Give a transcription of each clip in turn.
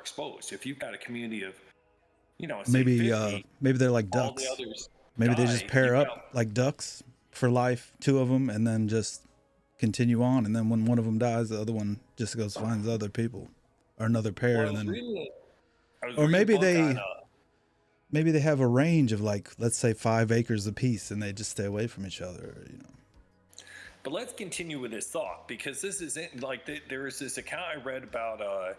exposed. If you've got a community of, say Maybe 50, maybe they're like all the ducks. others Maybe they die, just pair you've up got, like ducks for life, two of them, and then just continue on. And then when one of them dies, the other one just goes finds other people or another pair, well, and then I was or reading a maybe book on, maybe they have a range of like, let's say 5 acres apiece, and they just stay away from each other. but let's continue with this thought, because this is like there was this account I read about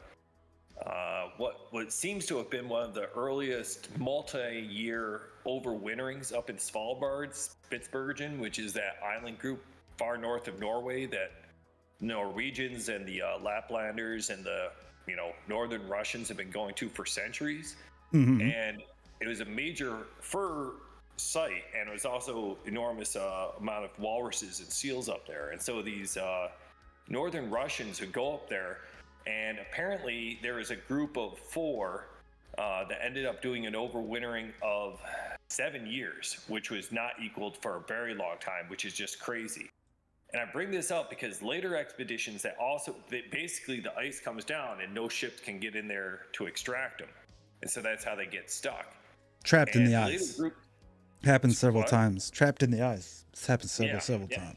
what seems to have been one of the earliest multi-year overwinterings up in Svalbard, Spitsbergen, which is that island group far north of Norway that Norwegians and the Laplanders and the northern Russians have been going to for centuries. Mm-hmm. And it was a major fur site, and it was also enormous amount of walruses and seals up there. And so these northern Russians would go up there, and apparently there was a group of 4 that ended up doing an overwintering of 7 years, which was not equaled for a very long time, which is just crazy. And I bring this up because later expeditions that basically the ice comes down and no ships can get in there to extract them. And so that's how they get stuck. Trapped in the ice. Happens several times. Trapped in the ice. It's happened several times.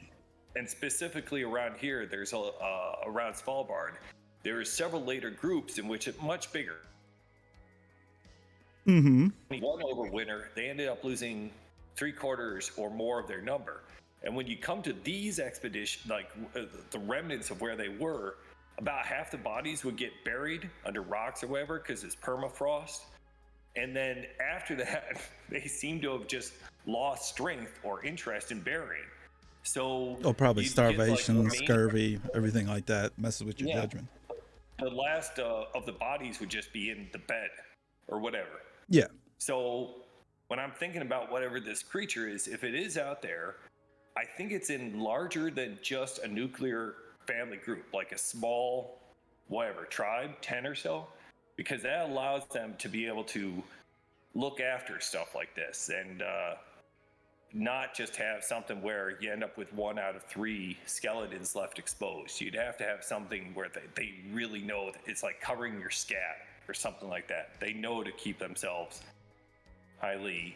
And specifically around here, there's around Svalbard, there are several later groups in which it's much bigger. Mm-hmm. One overwinter, they ended up losing 3/4 or more of their number. And when you come to these expeditions, like the remnants of where they were, about half the bodies would get buried under rocks or whatever because it's permafrost. And then after that, they seem to have just lost strength or interest in burying. So probably starvation, scurvy, everything like that messes with your judgment. The last of the bodies would just be in the bed or whatever. Yeah. So when I'm thinking about whatever this creature is, if it is out there, I think it's in larger than just a nuclear family group, like a small, tribe, 10 or so, because that allows them to be able to look after stuff like this and not just have something where you end up with 1 out of 3 skeletons left exposed. You'd have to have something where they really know that it's like covering your scat or something like that. They know to keep themselves highly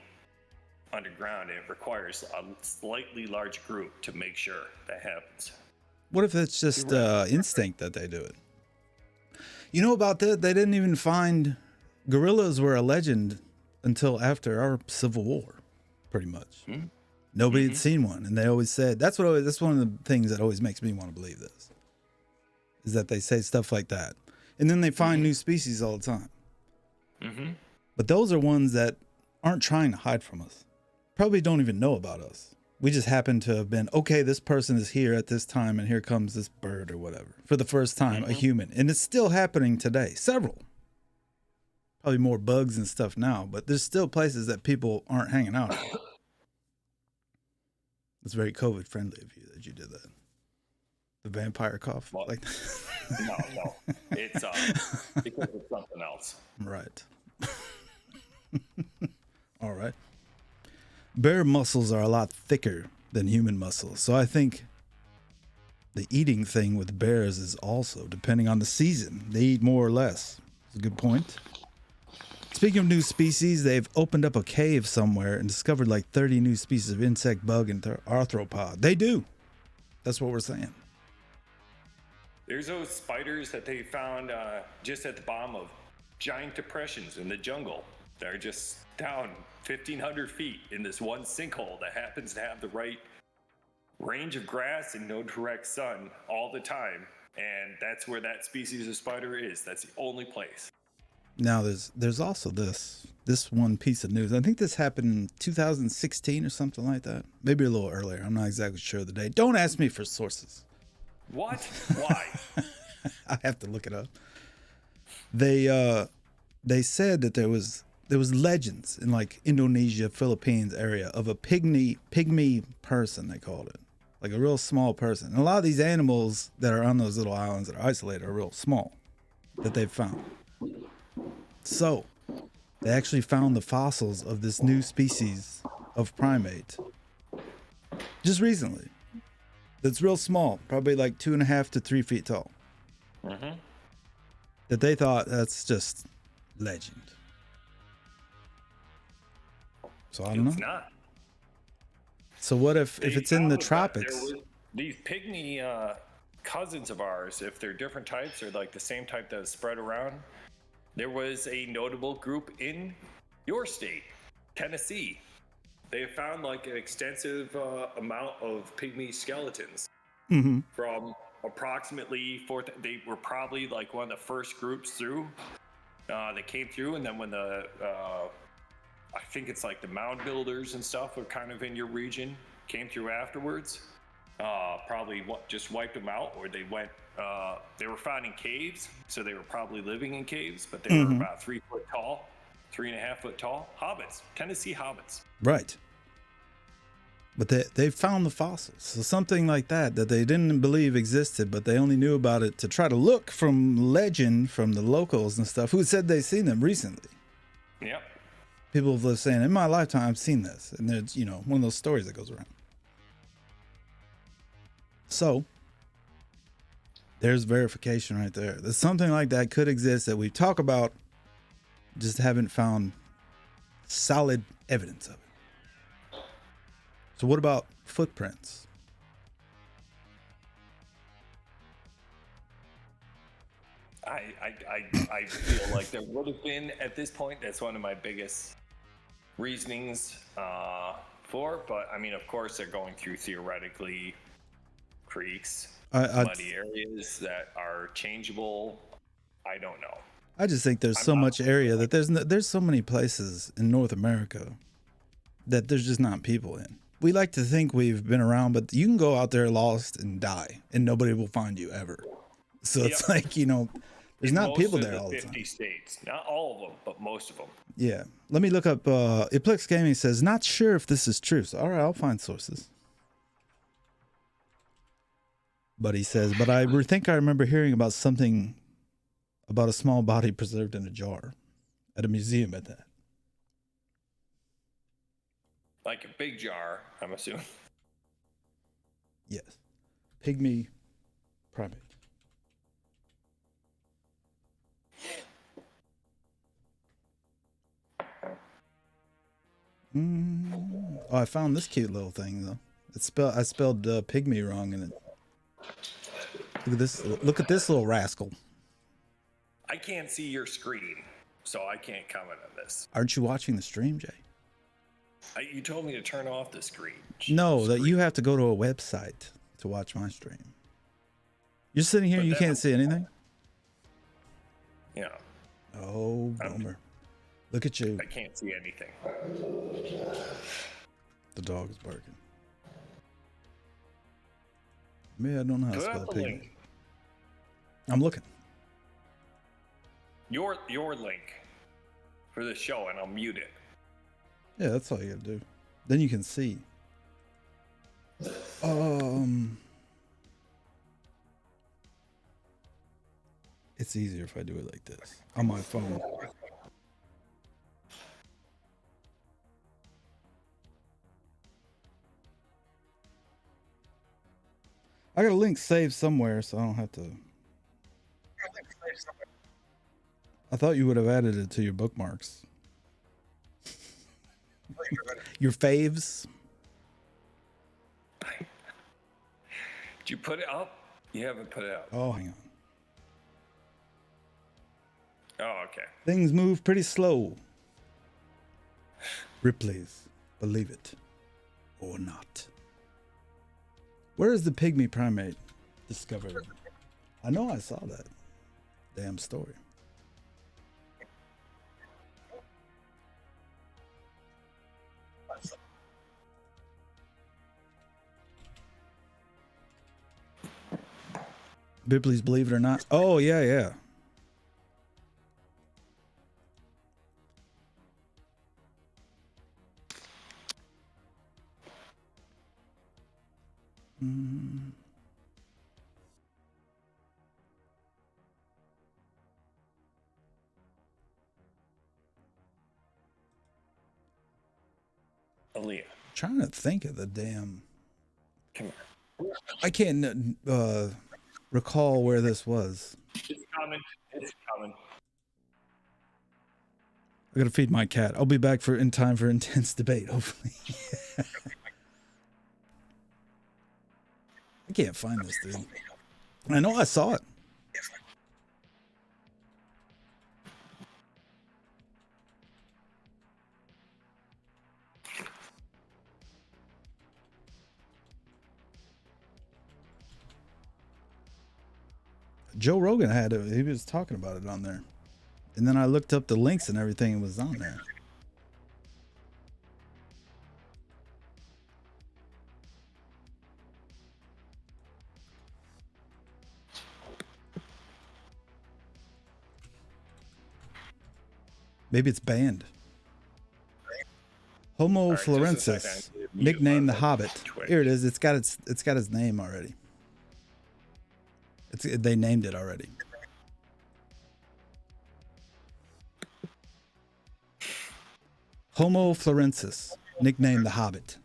underground, and it requires a slightly large group to make sure that happens. What if it's just instinct that they do it? You know about that? They didn't even find gorillas were a legend until after our Civil War, pretty much. Mm-hmm. Nobody had seen one, and they always said that's one of the things that always makes me want to believe this, is that they say stuff like that, and then they find new species all the time. Mm-hmm. But those are ones that aren't trying to hide from us. Probably don't even know about us. We just happen to have been, okay, this person is here at this time, and here comes this bird or whatever. For the first time, a human. And it's still happening today. Several. Probably more bugs and stuff now, but there's still places that people aren't hanging out at. It's very COVID friendly of you that you did that. The vampire cough. Well, like No. It's because it's something else. Right. All right. Bear muscles are a lot thicker than human muscles. So I think the eating thing with bears is also depending on the season. They eat more or less. That's a good point. Speaking of new species, they've opened up a cave somewhere and discovered like 30 new species of insect, bug, and arthropod. They do. That's what we're saying. There's those spiders that they found just at the bottom of giant depressions in the jungle. They're just down 1,500 feet in this one sinkhole that happens to have the right range of grass and no direct sun all the time. And that's where that species of spider is. That's the only place. Now, there's also this one piece of news. I think this happened in 2016 or something like that. Maybe a little earlier. I'm not exactly sure of the date. Don't ask me for sources. What? Why? I have to look it up. They said that there was legends in like Indonesia, Philippines area of a pygmy person, they called it. Like a real small person. And a lot of these animals that are on those little islands that are isolated are real small that they've found. So they actually found the fossils of this new species of primate just recently. That's real small, probably like 2.5 to 3 feet tall. Mm-hmm. that they thought that's just legend. So I don't know. It's not. So what if it's in the found that tropics? there was these pygmy cousins of ours, if they're different types or like the same type that was spread around, there was a notable group in your state, Tennessee. They found like an extensive amount of pygmy skeletons from approximately they were probably like one of the first groups through that came through, and then when the I think it's like the mound builders and stuff are kind of in your region came through afterwards, probably just wiped them out, or they went they were found in caves, so they were probably living in caves, but they were about 3 foot tall, 3.5 foot tall. Hobbits, Tennessee hobbits. Right. But they found the fossils. So something like that they didn't believe existed, but they only knew about it to try to look from legend from the locals and stuff who said they seen them recently. Yep. People have lived saying, in my lifetime, I've seen this. And it's, you know, one of those stories that goes around. So there's verification right there. There's something like that could exist that we talk about, just haven't found solid evidence of it. So what about footprints? I feel like there would have been at this point. That's one of my biggest reasonings for. But I mean, of course, they're going through theoretically creeks, muddy areas that are changeable. I don't know. I just think there's so much area that there's so many places in North America that there's just not people in. We like to think we've been around, but you can go out there lost and die, and nobody will find you ever. So it's like, you know, there's not people there all the time. 50 states, not all of them, but most of them. Yeah. Let me look up. Iplex Gaming says, not sure if this is true. So, all right, I'll find sources. But he says, but I think I remember hearing about something about a small body preserved in a jar at a museum at that. Like a big jar, I'm assuming. Yes. Pygmy primate. Oh, I found this cute little thing though. I spelled pygmy wrong in it. Look at this. Look at this little rascal. I can't see your screen, so I can't comment on this. Aren't you watching the stream, Jay? You told me to turn off the screen. No, that you have to go to a website to watch my stream. You're sitting here and you can't see anything? Yeah. Oh, bummer. Look at you. I can't see anything. The dog is barking. Maybe I don't know how to spell pygmy. I'm looking. Your link for the show, and I'll mute it. Yeah, that's all you gotta do. Then you can see. It's easier if I do it like this on my phone. I got a link saved somewhere, so I don't have to. I thought you would have added it to your bookmarks. Your faves. Did you put it up? You haven't put it up. Oh, hang on. Oh, okay. Things move pretty slow. Ripley's, believe it or not. Where is the pygmy primate discovered? I know I saw that damn story. Bibley's Believe It or Not. Oh, yeah, yeah. Aaliyah. Trying to think of the damn. Come here. I can't recall where this was. It's coming. I gotta feed my cat. I'll be back in time for intense debate, hopefully. I can't find this thing. I know I saw it. Joe Rogan had it. He was talking about it on there. And then I looked up the links and everything, it was on there. Maybe it's banned. Homo florensis, nicknamed the Hobbit. Here it is. It's got its name already. They named it already. Homo florensis, nicknamed the Hobbit.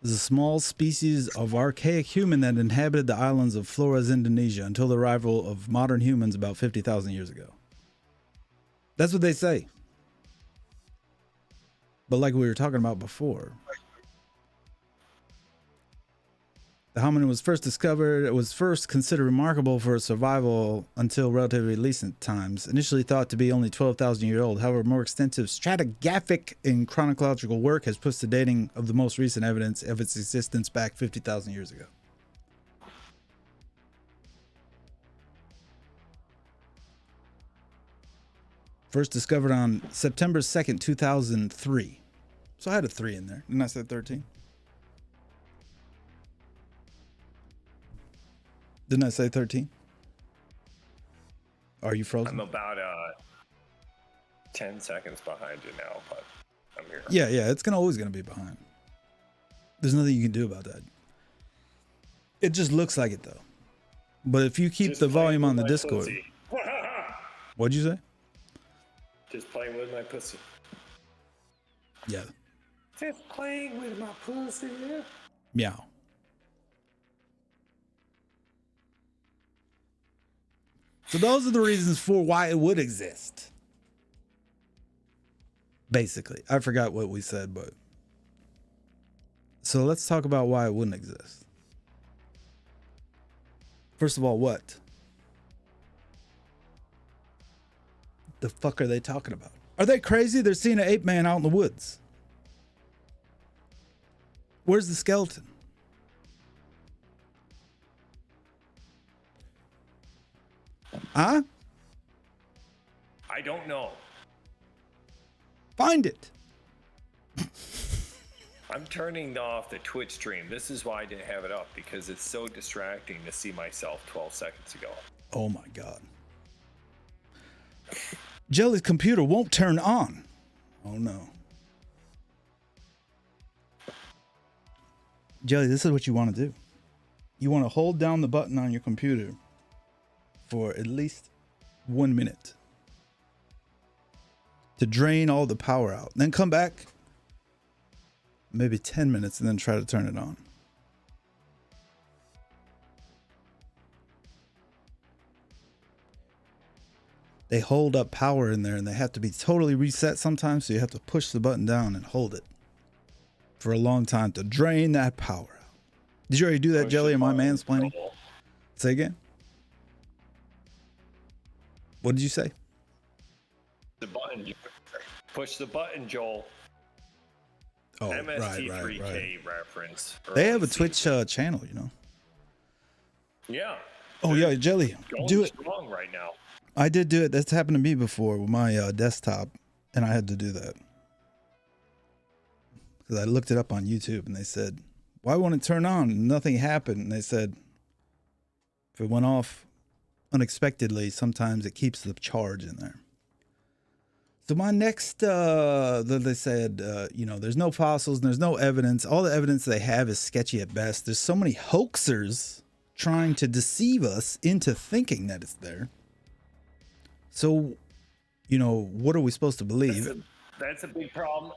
Is a small species of archaic human that inhabited the islands of Flores, Indonesia, until the arrival of modern humans about 50,000 years ago. That's what they say. But like we were talking about before, the hominin was first discovered. It was first considered remarkable for its survival until relatively recent times. Initially thought to be only 12,000 years old. However, more extensive stratigraphic and chronological work has pushed the dating of the most recent evidence of its existence back 50,000 years ago. First discovered on September 2nd, 2003. So I had a 3 in there. Didn't I say 13? Didn't I say 13? Are you frozen? I'm about 10 seconds behind you now, but I'm here. Yeah, it's always gonna be behind. There's nothing you can do about that. It just looks like it though. But if you keep the volume on the Discord. What'd you say? Just playing with my pussy. Yeah. Just playing with my pussy. Meow. So those are the reasons for why it would exist. Basically. I forgot what we said, but. So let's talk about why it wouldn't exist. First of all, what? The fuck are they talking about? Are they crazy? They're seeing an ape man out in the woods. Where's the skeleton? Huh? I don't know. Find it. I'm turning off the Twitch stream. This is why I didn't have it up, because it's so distracting to see myself 12 seconds ago. Oh my God. Jelly's computer won't turn on. Oh no. Jelly, this is what you want to do. You want to hold down the button on your computer for at least 1 minute to drain all the power out. Then come back maybe 10 minutes and then try to turn it on. They hold up power in there and they have to be totally reset sometimes, so you have to push the button down and hold it for a long time to drain that power out. Did you already do that, Jelly? Am I mansplaining? Say again? What did you say? The button. Push the button, Joel. Oh, MST3K reference. They have a Twitch channel, you know. Yeah. Oh yeah, Jelly, do it. Strong right now. I did do it. That's happened to me before with my desktop, and I had to do that because I looked it up on YouTube, and they said, "Why won't it turn on?" And nothing happened. And they said, if it went off unexpectedly, sometimes it keeps the charge in there. So my next, they said, you know, there's no fossils, and there's no evidence. All the evidence they have is sketchy at best. There's so many hoaxers trying to deceive us into thinking that it's there. So, you know, what are we supposed to believe? That's a big problem.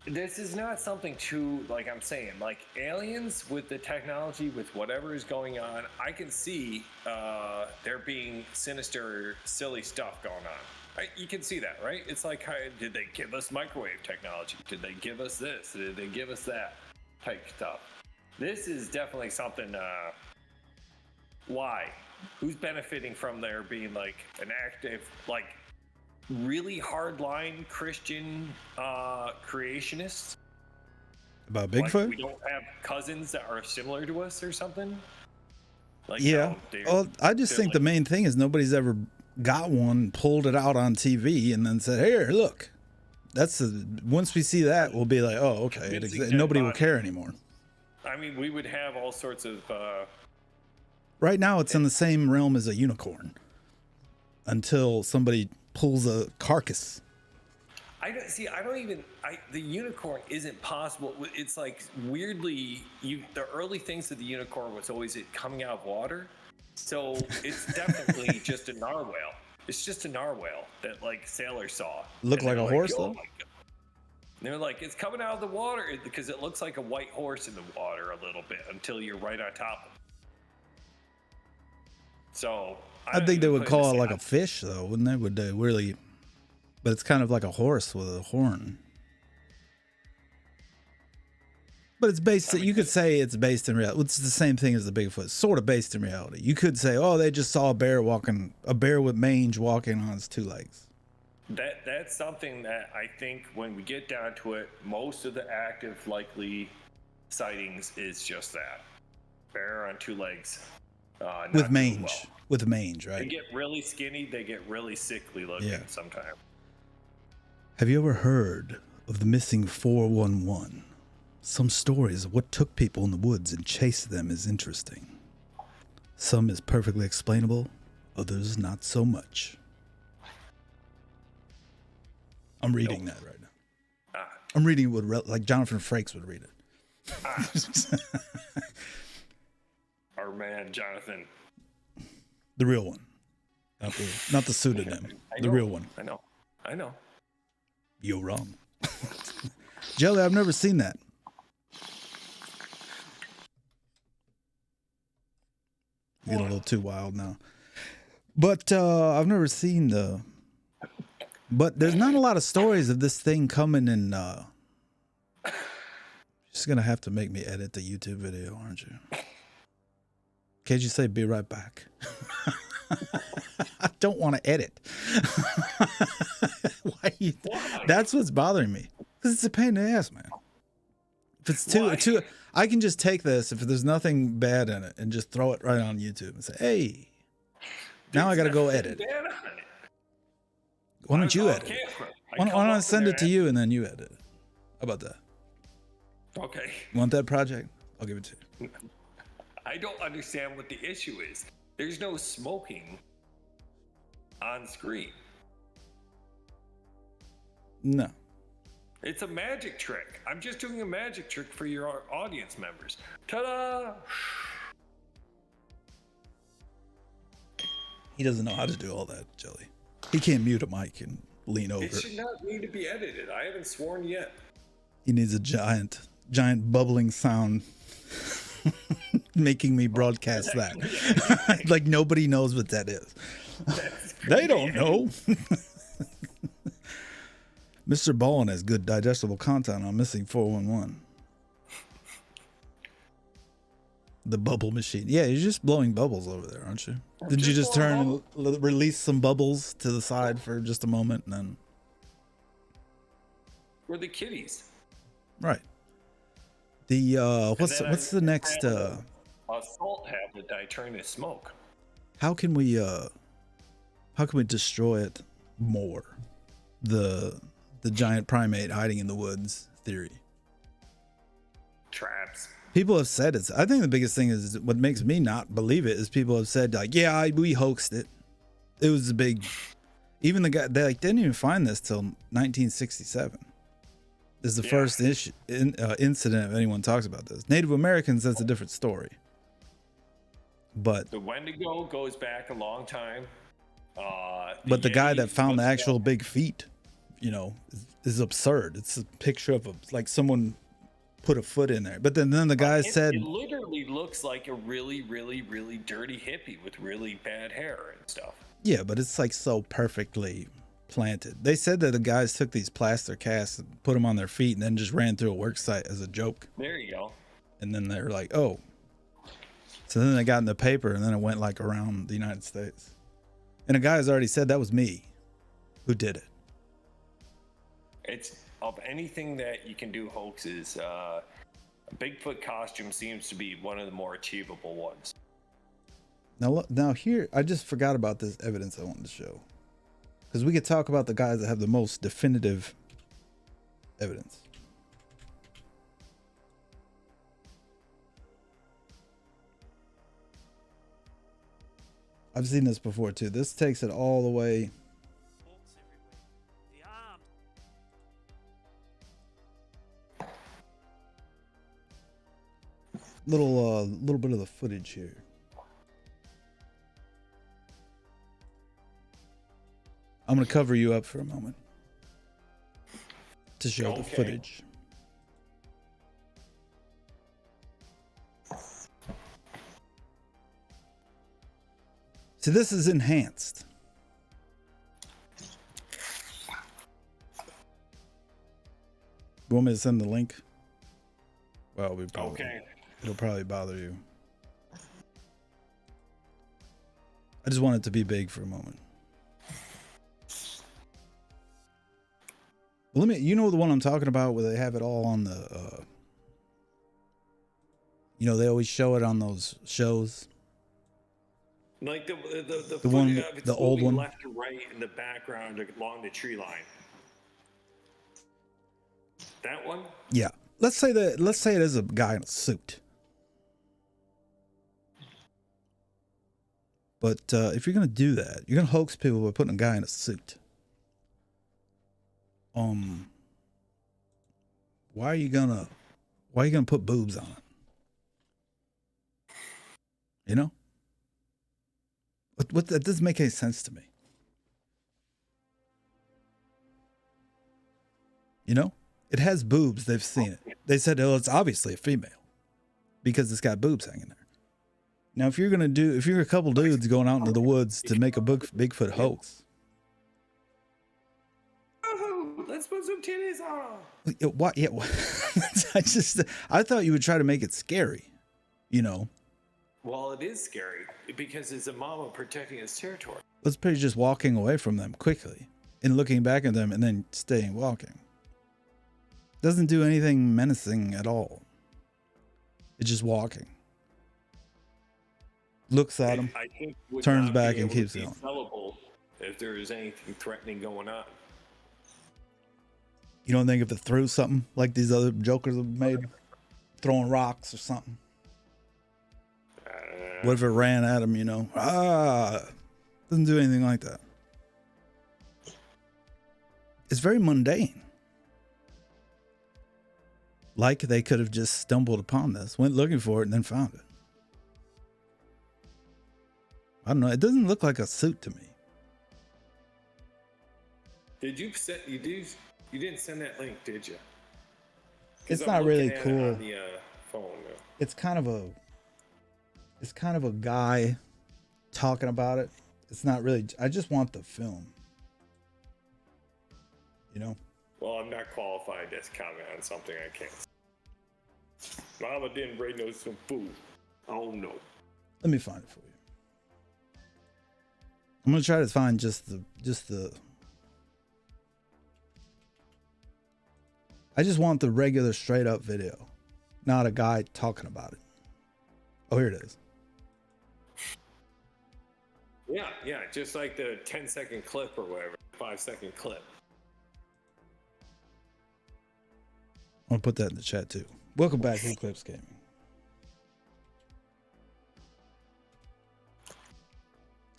this is not something too, like I'm saying, like aliens with the technology, with whatever is going on, I can see there being sinister, silly stuff going on. Right? You can see that, right? It's like, did they give us microwave technology? Did they give us this? Did they give us that type stuff? This is definitely something. Why? Who's benefiting from there being like an active, like really hardline Christian creationists? About Bigfoot? Like we don't have cousins that are similar to us or something? Like, Yeah. Well, I just think like, the main thing is nobody's ever got one, pulled it out on TV, and then said, "Here, look." Once we see that, we'll be like, "Oh, okay." Nobody will care anymore. I mean, we would have all sorts of. Right now, it's in the same realm as a unicorn until somebody pulls a carcass. The unicorn isn't possible. It's like weirdly, the early things of the unicorn was always it coming out of water. So it's definitely just a narwhal. It's just a narwhal that like sailors saw. Look like a horse though? And they're like, it's coming out of the water because it looks like a white horse in the water a little bit until you're right on top of it. So I think they would call it like a fish though, wouldn't they? Would they really? But it's kind of like a horse with a horn. But it's based. You could say it's based in reality. It's the same thing as the Bigfoot. Sort of based in reality. You could say, oh, they just saw a bear with mange walking on its two legs. That's something that I think when we get down to it, most of the active likely sightings is just that bear on two legs. With mange. With mange, right? They get really skinny. They get really sickly looking sometimes. Have you ever heard of the missing 411? Some stories of what took people in the woods and chased them is interesting. Some is perfectly explainable, others not so much. I'm reading that right now. I'm reading it like Jonathan Frakes would read it. Our man, Jonathan. The real one. Not the pseudonym. The real one. I know. You're wrong. Jelly, I've never seen that. Get a little too wild now. But I've never seen but there's not a lot of stories of this thing coming in. Just gonna have to make me edit the YouTube video, aren't you? Can't you say be right back? I don't want to edit. Why? That's what's bothering me. Because it's a pain in the ass, man. If it's too, I can just take this if there's nothing bad in it and just throw it right on YouTube and say, hey, now I got to go edit. Why don't you edit it? Why don't I send it to you and then you edit it? How about that? Okay. Want that project? I'll give it to you. I don't understand what the issue is. There's no smoking on screen. No. It's a magic trick. I'm just doing a magic trick for your audience members. Ta-da! He doesn't know how to do all that, Jelly. He can't mute a mic and lean over. It should not need to be edited. I haven't sworn yet. He needs a giant bubbling sound making me broadcast that. Like nobody knows what that is. They don't know. Mr. Ballin has good digestible content on Missing 411. The bubble machine. Yeah, you're just blowing bubbles over there, aren't you? Didn't you just release some bubbles to the side for just a moment and then? We're the kitties. Right. The what's the next a salt habit that I turn to smoke. How can we destroy it more? The giant primate hiding in the woods theory. Traps. People have said it's. I think the biggest thing is what makes me not believe it is people have said like, yeah, we hoaxed it. It was a big. Even the guy they didn't even find this till 1967. Is the first incident if anyone talks about this. Native Americans, that's a different story. But the Wendigo goes back a long time. But the guy that found the actual big feet, you know, is absurd. It's a picture of like someone put a foot in there. But then the guy said, it literally looks like a really, really, really dirty hippie with really bad hair and stuff. yeah, but it's like so perfectly planted. They said that the guys took these plaster casts and put them on their feet and then just ran through a work site as a joke. There you go. And then they're like, oh. So then they got in the paper and then it went like around the United States. And a guy has already said that was me who did it. It's of anything that you can do hoaxes. A Bigfoot costume seems to be one of the more achievable ones. Now here, I just forgot about this evidence I wanted to show. Because we could talk about the guys that have the most definitive evidence. I've seen this before too. This takes it all the way. Little bit of the footage here. I'm gonna cover you up for a moment to show the footage. So this is enhanced. You want me to send the link? Well, it'll probably bother you. I just want it to be big for a moment. Well, you know the one I'm talking about where they have it all on the, you know, they always show it on those shows. Like the one, the old one, left to right in the background along the tree line. That one? Yeah. Let's say it is a guy in a suit. But if you're gonna do that, you're gonna hoax people by putting a guy in a suit. Why are you gonna put boobs on it? You know? What that doesn't make any sense to me. You know? It has boobs, they've seen it. They said, oh, it's obviously a female because it's got boobs hanging there. Now, if you're a couple dudes going out into the woods to make a Bigfoot hoax. Oh, let's put some titties on. What? Yeah. I thought you would try to make it scary, you know? Well, it is scary because it's a mama protecting its territory. It's pretty just walking away from them quickly and looking back at them and then staying walking. Doesn't do anything menacing at all. It's just walking. Looks at him, turns back and keeps going. If there is anything threatening going on. You don't think if it threw something like these other jokers have made, throwing rocks or something? What if it ran at him, you know? Doesn't do anything like that. It's very mundane. Like they could have just stumbled upon this, went looking for it, and then found it. I don't know. It doesn't look like a suit to me. Did you you didn't send that link, did you? It's not really cool. On the phone. It's kind of a guy talking about it. It's not really. I just want the film. You know. Well, I'm not qualified to comment on something I can't. Mama didn't bring us some food. Oh no. Let me find it for you. I'm gonna try to find just the. I just want the regular straight up video, not a guy talking about it. Oh, here it is. Yeah, just like the 10-second clip or whatever, 5-second clip. I'm gonna put that in the chat too. Welcome back to Eclipse Gaming.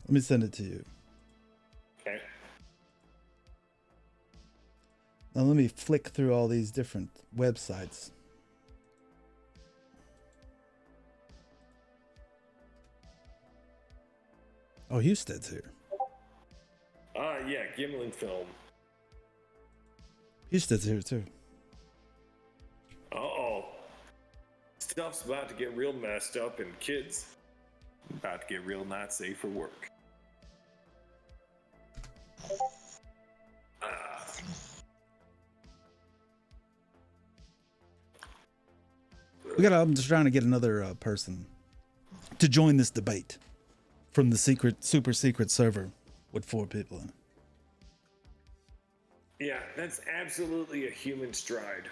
Let me send it to you. Okay. Now let me flick through all these different websites. Oh, Houston's here. Yeah, Giblin film. Houston's here too. Uh-oh. Stuff's about to get real messed up, and kids about to get real not safe for work. I'm just trying to get another person to join this debate from the super secret server with 4 people in it. Yeah, that's absolutely a human stride.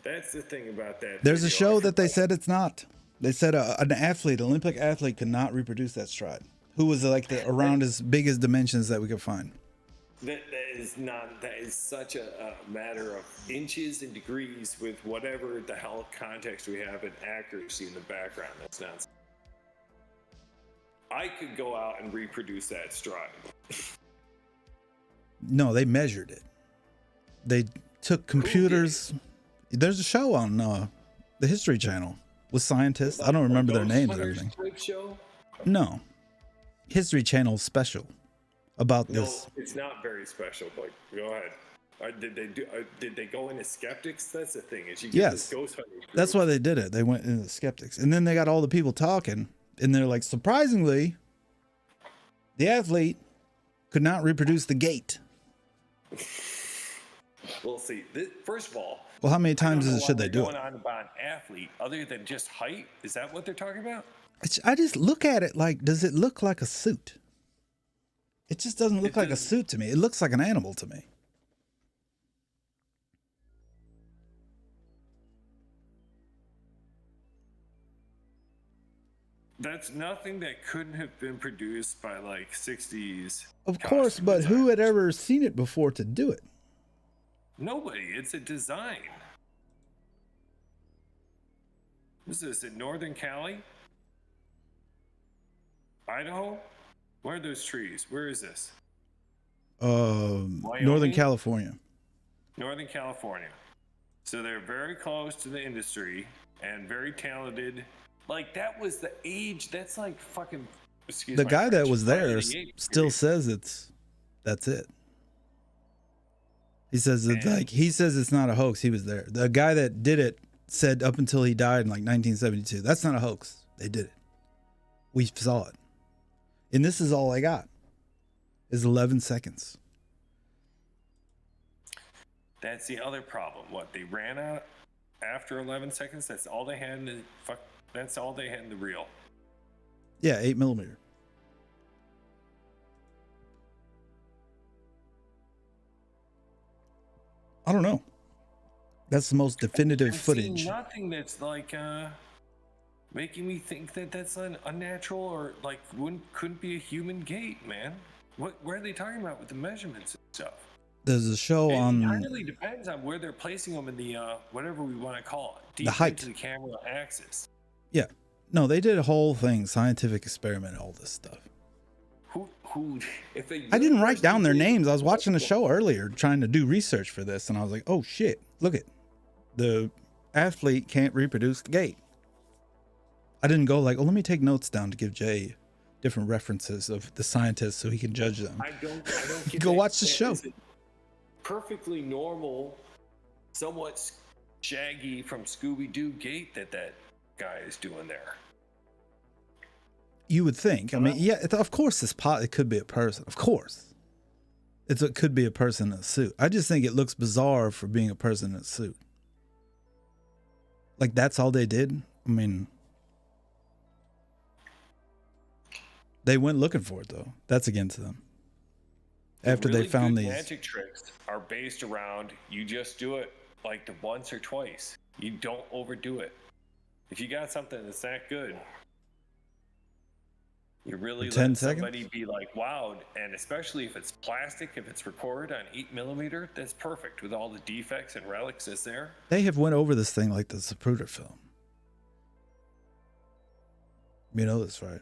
That's the thing about that. There's a show that they said it's not. They said an Olympic athlete could not reproduce that stride. Who was like around as big as dimensions that we could find. That is such a matter of inches and degrees with whatever the hell context we have and accuracy in the background. That's nonsense. I could go out and reproduce that stride. No, they measured it. They took computers. There's a show on the History Channel with scientists. I don't remember their names and everything. Show? No. History Channel special about this. No, it's not very special, but go ahead. Did they go into skeptics? That's the thing. Is you get this ghost hunting group. That's why they did it. They went into skeptics. And then they got all the people talking, and they're like, surprisingly, the athlete could not reproduce the gait. We'll see. First of all, well, how many times should they do going it? On about an athlete other than just height? Is that what they're talking about? I just look at it like, does it look like a suit? It just doesn't look like a suit to me. It looks like an animal to me. That's nothing that couldn't have been produced by like 60s. Of course, but who had ever seen it before to do it? Nobody. It's a design. What is this in Northern Cali? Idaho? Where are those trees? Where is this? Northern California. Northern California. So they're very close to the industry and very talented. Like, that was the age. That's like fucking. The guy that was there still says that's it. He says it's not a hoax. He was there. The guy that did it said up until he died in like 1972, that's not a hoax. They did it. We saw it. And this is all I got. Is 11 seconds. That's the other problem. What, they ran out after 11 seconds? That's all they had in the that's all they had in the reel. Yeah, 8mm. I don't know. That's the most definitive footage. Nothing that's like making me think that that's unnatural or like couldn't be a human gait, man. Where are they talking about with the measurements and stuff? There's a show on. It really depends on where they're placing them in the whatever we want to call it. Deep the height into the camera axis. Yeah, no, they did a whole thing, scientific experiment, all this stuff. I didn't write down their names. I was watching a show earlier trying to do research for this, and I was like, oh shit, look it. The athlete can't reproduce the gait. I didn't go like, oh, let me take notes down to give Jay different references of the scientists so he can judge them. I don't get go watch the show. Perfectly normal, somewhat Shaggy from Scooby-Doo gait that guy is doing there. You would think. I mean, yeah, of course it could be a person. Of course. It could be a person in a suit. I just think it looks bizarre for being a person in a suit. Like, that's all they did? I mean, they went looking for it, though. That's against them. After they found these magic tricks are based around you just do it like the once or twice. You don't overdo it. If you got something that's that good, you really let somebody be like wowed, and especially if it's plastic, if it's recorded on 8mm, that's perfect with all the defects and relics that's there. They have went over this thing like the Zapruder film. You know this, right?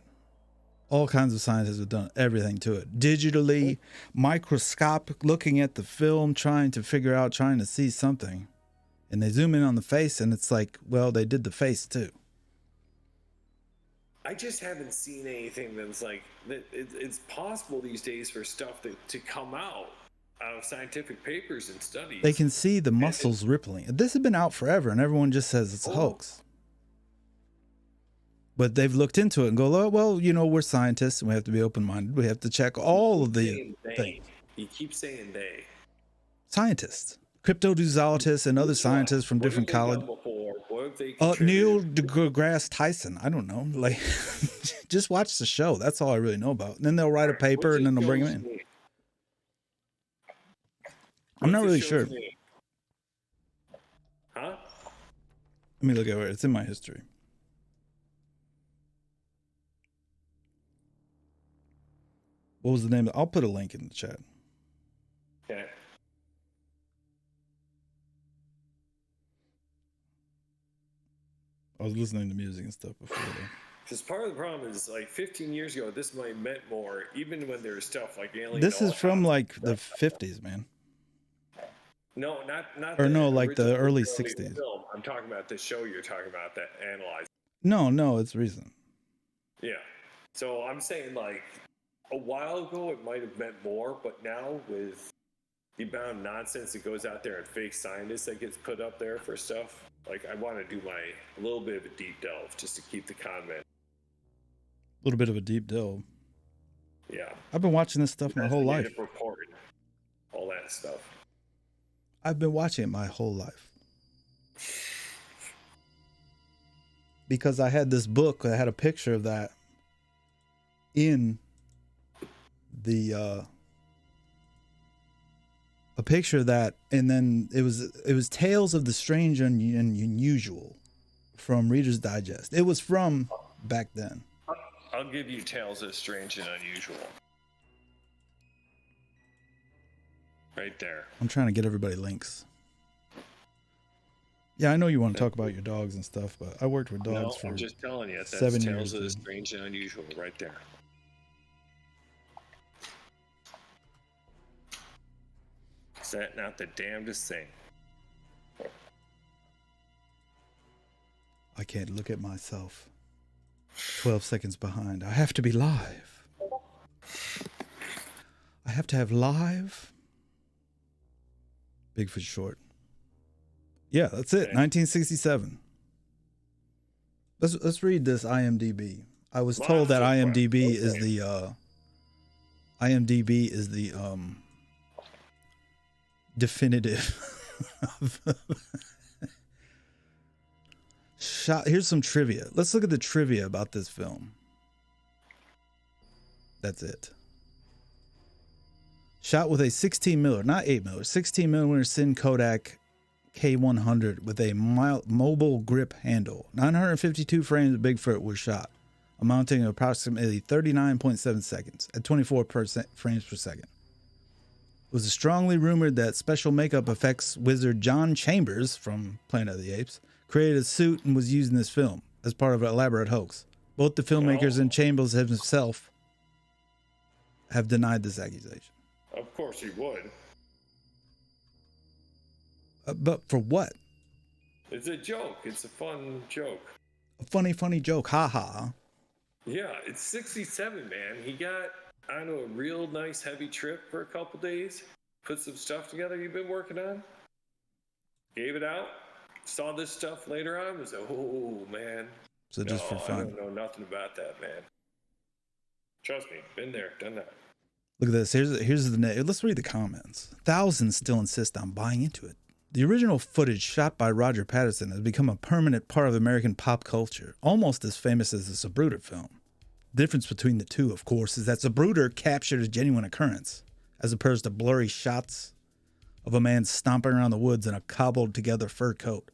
All kinds of scientists have done everything to it. Digitally, microscopic, looking at the film, trying to see something. And they zoom in on the face, and it's like, well, they did the face too. I just haven't seen anything that's like that. It's possible these days for stuff to come out out of scientific papers and studies. They can see the muscles rippling. This has been out forever, and everyone just says it's a hoax. But they've looked into it and go, oh, well, you know, we're scientists and we have to be open-minded. We have to check all of the things. You keep saying they. Scientists, cryptozoologists, and other scientists from different colleges. Neil deGrasse Tyson. I don't know. Like, just watch the show. That's all I really know about. And then they'll write a paper and then they'll bring him in. I'm not really sure. Huh? Let me look at it. It's in my history. What was the name? I'll put a link in the chat. Okay. I was listening to music and stuff before that. Because part of the problem is, like, 15 years ago, this might have meant more, even when there was stuff like alien. This is from like the 50s, man. No, not. Or no, like the early 60s. Film. I'm talking about the show you're talking about that analyzed. No, it's recent. Yeah. So I'm saying, like, a while ago it might have meant more, but now with the amount of nonsense that goes out there and fake scientists that gets put up there for stuff, like, I want to do a little bit of a deep delve just to keep the comment. A little bit of a deep delve. Yeah. I've been watching this stuff my whole life. Report, all that stuff. I've been watching it my whole life. Because I had this book that had a picture of that in the a picture of that, and then it was Tales of the Strange and Unusual from Reader's Digest. It was from back then. I'll give you Tales of Strange and Unusual. Right there. I'm trying to get everybody links. Yeah, I know you want to talk about your dogs and stuff, but I worked with dogs for I'm just telling you, that's 7 Tales years. of the Strange and Unusual right there. Is that not the damnedest thing? I can't look at myself. 12 seconds behind. I have to be live. I have to have live. Bigfoot short. Yeah, that's it. 1967. Let's read this IMDb. I was told that IMDb is the definitive shot. Here's some trivia. Let's look at the trivia about this film. That's it. Shot with a 16 miller, not 8 miller, 16 millimeter Sin Kodak K100 with a mobile grip handle. 952 frames of Bigfoot were shot, amounting to approximately 39.7 seconds at 24 frames per second. It was strongly rumored that special makeup effects wizard John Chambers from Planet of the Apes created a suit and was used in this film as part of an elaborate hoax. Both the filmmakers and Chambers himself have denied this accusation. Of course he would. But for what? It's a joke. It's a fun joke. A funny joke. Ha ha. Yeah, it's 67, man. He got on a real nice heavy trip for a couple days. Put some stuff together you've been working on. Gave it out. Saw this stuff later on. Was like, oh, man. So just for fun. I don't know nothing about that, man. Trust me. Been there. Done that. Look at this. Here's the let's read the comments. Thousands still insist on buying into it. The original footage shot by Roger Patterson has become a permanent part of American pop culture, almost as famous as the Zapruder film. The difference between the two, of course, is that Zapruder captured a genuine occurrence, as opposed to blurry shots of a man stomping around the woods in a cobbled-together fur coat.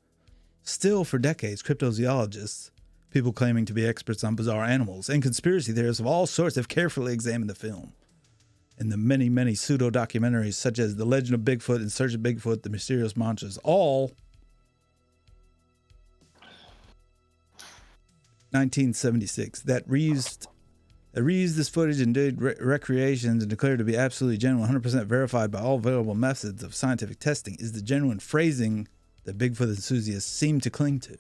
Still, for decades, cryptozoologists, people claiming to be experts on bizarre animals, and conspiracy theorists of all sorts have carefully examined the film. In the many, many pseudo-documentaries such as The Legend of Bigfoot, In Search of Bigfoot, The Mysterious Monsters, all 1976, that reused this footage and did recreations and declared to be absolutely genuine, 100% verified by all available methods of scientific testing, is the genuine phrasing that Bigfoot enthusiasts seem to cling to.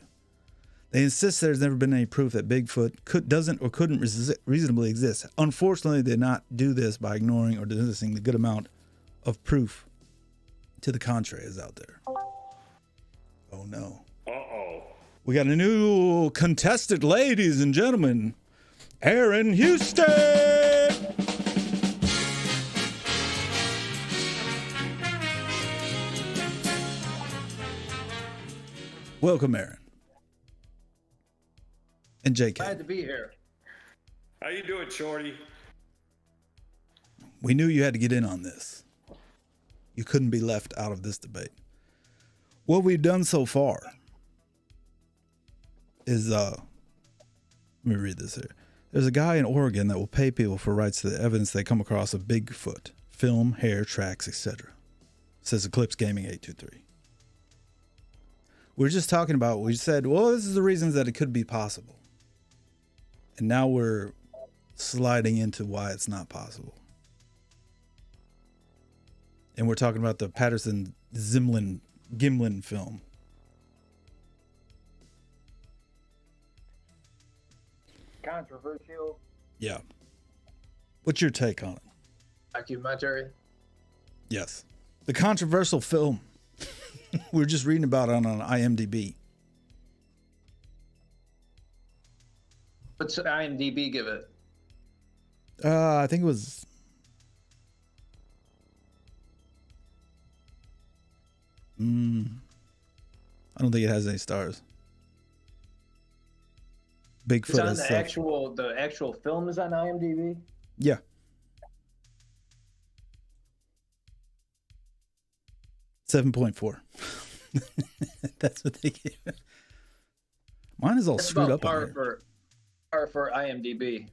They insist there's never been any proof that Bigfoot doesn't or couldn't reasonably exist. Unfortunately, they did not do this by ignoring or dismissing the good amount of proof to the contrary is out there. Oh no. Uh-oh. We got a new contestant, ladies and gentlemen. Aaron Houston! Welcome, Aaron. And JK. Glad to be here. How you doing, Shorty? We knew you had to get in on this. You couldn't be left out of this debate. What we've done so far is, let me read this here. There's a guy in Oregon that will pay people for rights to the evidence they come across of Bigfoot, film, hair, tracks, etc. Says Eclipse Gaming 823. We were just talking about, we said, well, this is the reasons that it could be possible. And now we're sliding into why it's not possible. And we're talking about the Patterson Giblin film. Controversial Yeah. What's your take on it? documentary. Yes. The controversial film. We were just reading about it on IMDb. What's IMDb give it? I think it was... I don't think it has any stars. Bigfoot It's on has the stuff. actual film is on IMDb. Yeah. .4. That's what they gave it. Mine is all That's screwed about up on here. par for IMDb.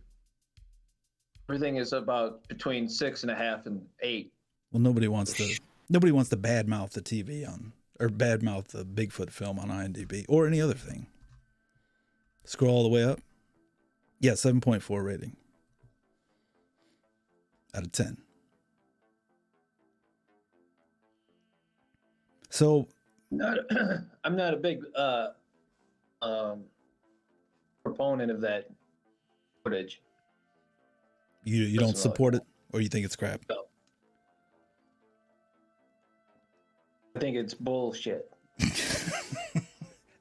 Everything is about between 6.5 and 8. Well, nobody wants to badmouth the TV on, or badmouth the Bigfoot film on IMDb or any other thing. Scroll all the way up. Yeah, 7.4 rating out of 10. So I'm not a big proponent of that footage. you don't support it, or you think it's crap? No. I think it's bullshit.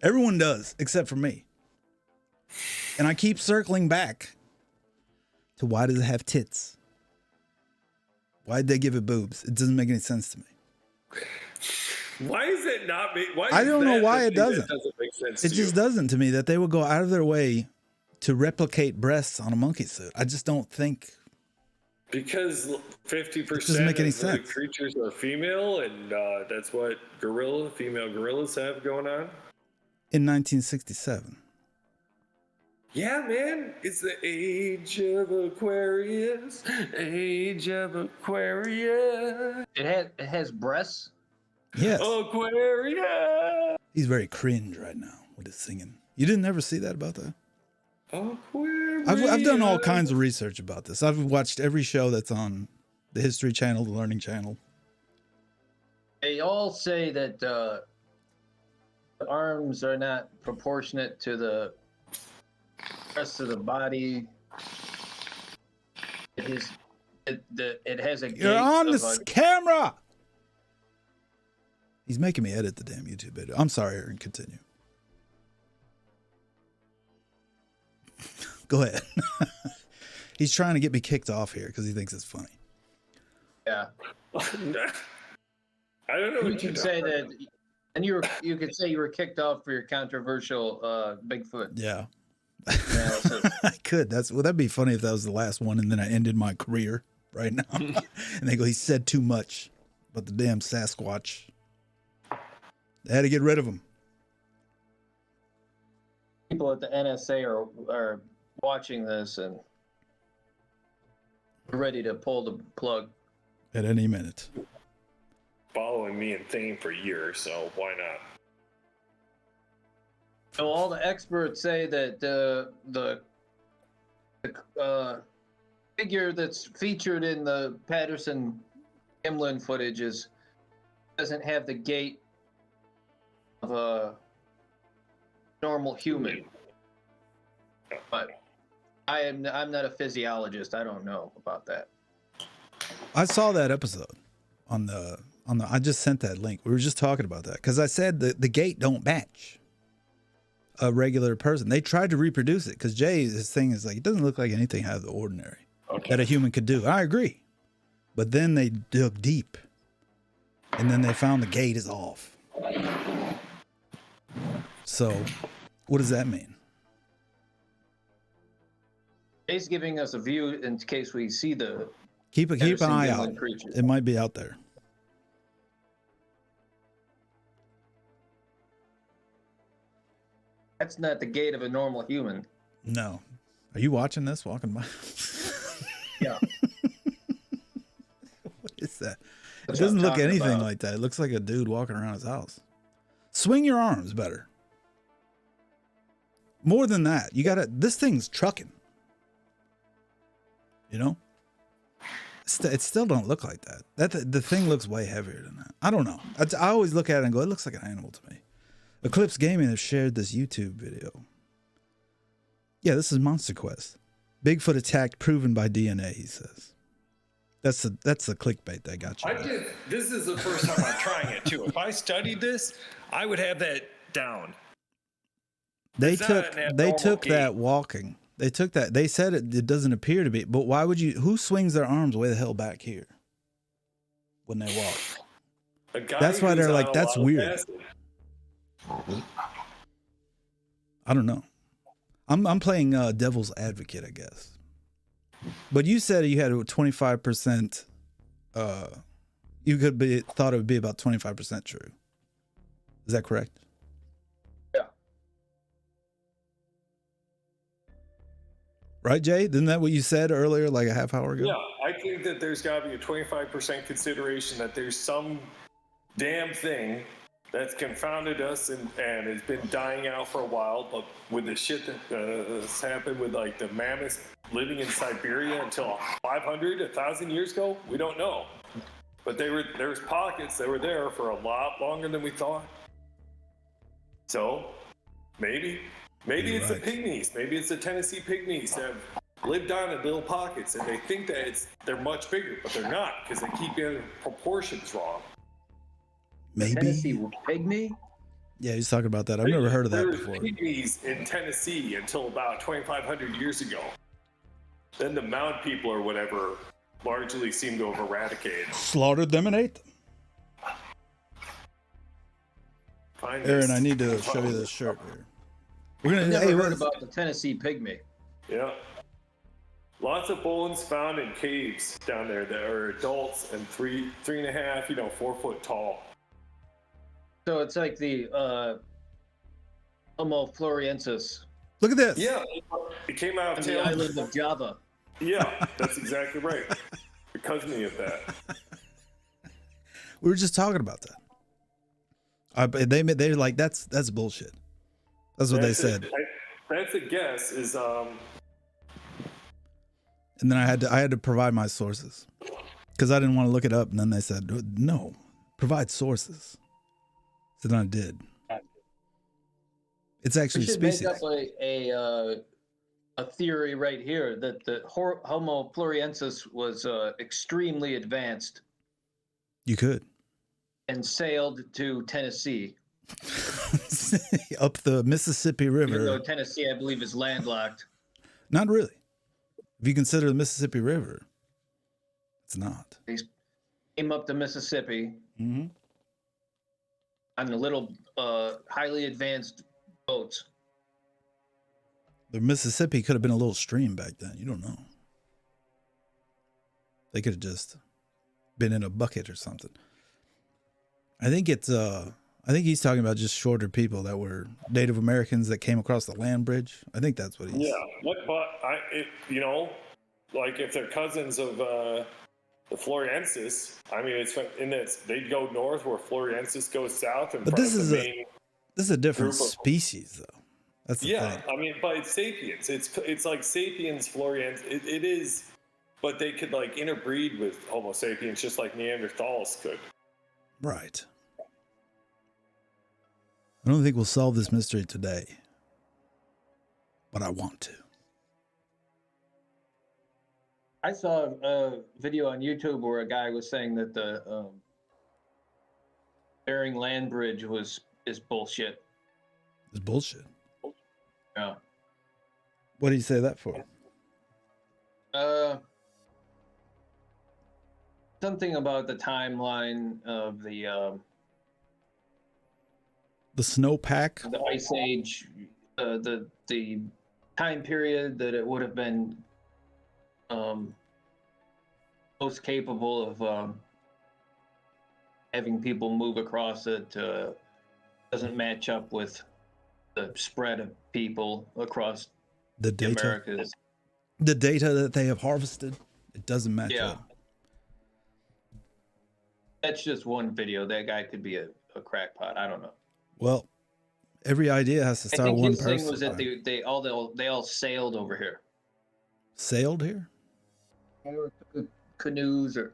Everyone does, except for me. And I keep circling back to why does it have tits? Why'd they give it boobs? It doesn't make any sense to me. Why is it not me? Why I is don't know that why the it thing that doesn't. doesn't make sense It to just you? doesn't to me that they would go out of their way to replicate breasts on a monkey suit. I just don't think. Because 50% doesn't make any of the sense. creatures are female, and that's what female gorillas have going on. In 1967. Yeah, man, it's the age of Aquarius. Age of Aquarius. It has breasts. Yes. Aquarius. He's very cringe right now with his singing. You didn't ever see that about that? Aquarius. I've done all kinds of research about this. I've watched every show that's on the History Channel, the Learning Channel. They all say that the arms are not proportionate to the rest of the body. It has a gait You're on of the camera! He's making me edit the damn YouTube video. I'm sorry, Aaron. Continue. Go ahead. He's trying to get me kicked off here because he thinks it's funny. yeah. I don't know You what you're could say talking that, about. and you could say you were kicked off for your controversial Bigfoot Yeah. analysis. I could. That'd be funny if that was the last one and then I ended my career right now. And they go, he said too much about the damn Sasquatch. They had to get rid of him. People at the NSA are watching this and ready to pull the plug. At any minute. Following me and Thane for years, so why not? So all the experts say that the figure that's featured in the Patterson Giblin footage doesn't have the gait of a normal human. But I'm not a physiologist. I don't know about that. I saw that episode. I just sent that link. We were just talking about that because I said the gait don't match a regular person. They tried to reproduce it because his thing is like, it doesn't look like anything out of the ordinary that a human could do. I agree. But then they dug deep and then they found the gait is off. So what does that mean? He's giving us a view in case we see the Keep an eye out. creature. It might be out there. That's not the gait of a normal human. No. Are you watching this walking by? Yeah. What is that? That's It doesn't what I'm look talking anything about. like that. It looks like a dude walking around his house. Swing your arms better. More than that, you gotta. This thing's trucking. You know, it still don't look like that. The thing looks way heavier than that. I don't know. I always look at it and go, it looks like an animal to me. Eclipse Gaming has shared this YouTube video. Yeah, this is Monster Quest. Bigfoot attacked proven by DNA. He says. That's the clickbait that got you. This is the first time I'm trying it too. If I studied this, I would have that down. They It's not took an they abnormal took that gait. walking. They took that. They said it doesn't appear to be. But why would you? Who swings their arms way the hell back here when they walk? A guy That's why who's they're like, on a that's lot of weird. acid. I don't know. I'm playing devil's advocate, I guess. But you said you had a 25%. You thought it would be about 25% true. Is that correct? Yeah. Right, Jay? Isn't that what you said earlier, like a half hour ago? Yeah, I think that there's got to be a 25% consideration that there's some damn thing that's confounded us and has been dying out for a while. But with the shit that's happened with like the mammoths living in Siberia until 500, 1,000 years ago, we don't know. But there's pockets that were there for a lot longer than we thought. So maybe it's right. the pygmies. Maybe it's the Tennessee Pygmies that have lived on in little pockets, and they think that they're much bigger, but they're not because they keep getting proportions wrong. Maybe. Tennessee Pygmy? Yeah, he's talking about that. I've never heard of that There was before. pygmies in Tennessee until about 2,500 years ago. Then the mound people or whatever largely seem to have eradicated. Slaughtered them and ate them. Aaron, I need to show you this shirt here. We're I gonna. never Hey, heard about the Tennessee Pygmy. Yeah. Lots of bones found in caves down there that are adults and 3.5, 4 foot tall. So it's like the Homo floresiensis look at this. Yeah, it came out on of the town. island of Java. Yeah, that's exactly right. Because of me of that. We were just talking about that. They're like that's bullshit. That's what they said. That's a guess. Is And then I had to provide my sources because I didn't want to look it up. And then they said no, provide sources. So then I did. It's We actually should species. make up a theory right here that the Homo floresiensis was extremely advanced You could and sailed to Tennessee. up the Mississippi Even though River. Tennessee, I believe, is landlocked. Not really. If you consider the Mississippi River, it's not. They came up the Mississippi Mm-hmm. on the little highly advanced boats. The Mississippi could have been a little stream back then. You don't know. They could have just been in a bucket or something. I think he's talking about just shorter people that were Native Americans that came across the land bridge. I think that's what he's. yeah, like if they're cousins of the Floriensis, I mean, they'd go north where Floriensis goes south, and But this is main. a different group of- species, though. That's the Yeah, thing. I mean, but it's sapiens. It's like sapiens, Floriensis. It is, but they could like interbreed with Homo sapiens just like Neanderthals could. Right. I don't think we'll solve this mystery today, but I want to. I saw a video on YouTube where a guy was saying that the Bering Land Bridge is bullshit. It's bullshit. Yeah. What do you say that for? Something about the timeline of the snowpack. the Ice Age, the time period that it would have been most capable of having people move across it doesn't match up with the spread of people across The the data. Americas. The data that they have harvested, it doesn't match Yeah. up. That's just one video. That guy could be a crackpot. I don't know. Well, every idea has to I start think one his person. thing was that they all sailed over here. Sailed here? Or took canoes or.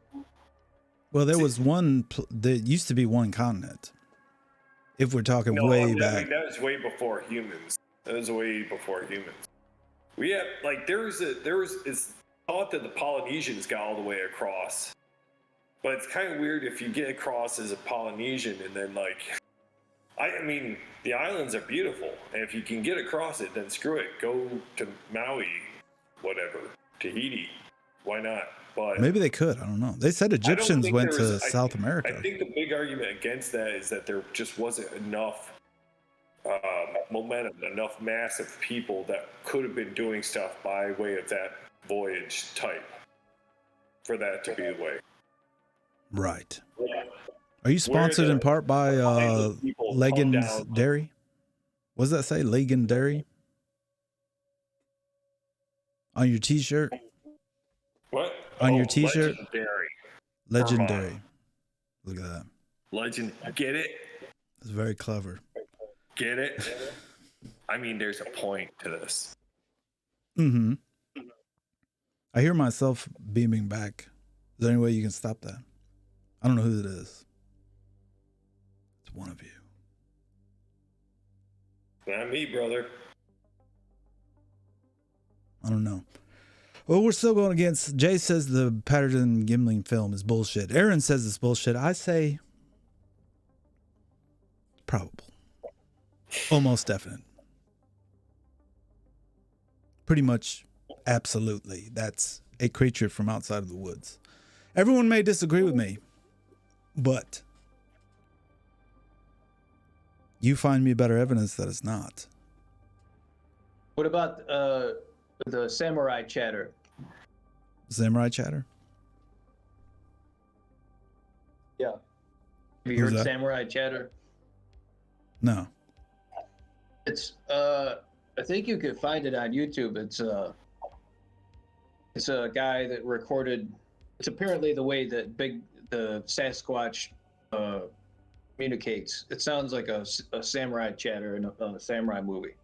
Well, there was one. There used to be one continent. If we're talking way back, that was way before humans. That was way before humans. We have like it's thought that the Polynesians got all the way across, but it's kind of weird if you get across as a Polynesian and then like, I mean the islands are beautiful, and if you can get across it, then screw it, go to Maui, whatever, Tahiti, why not? But maybe they could. I don't know. They said Egyptians went to South America. I think the big argument against that is that there just wasn't enough momentum, enough mass of people that could have been doing stuff by way of that voyage type for that to be the way. Right. Are you sponsored in part by Leggins Dairy? What does that say? Legan Dairy? On your t-shirt? What? On your t-shirt? Legendary. Legendary. Look at that. Legend. Get it? It's very clever. Get it? I mean, there's a point to this. Mm-hmm. I hear myself beaming back. Is there any way you can stop that? I don't know who it is. It's one of you. Not me, brother. I don't know. Well, we're still going against. Jay says the Patterson Giblin film is bullshit. Aaron says it's bullshit. I say probable. Almost definite. Pretty much absolutely. That's a creature from outside of the woods. Everyone may disagree with me, but you find me better evidence that it's not. What about the samurai chatter? Samurai chatter? Yeah. Have you Who's heard that? samurai chatter? No. It's I think you could find it on YouTube. It's a guy that recorded. It's apparently the way that the Sasquatch communicates. It sounds like a samurai chatter in a samurai movie.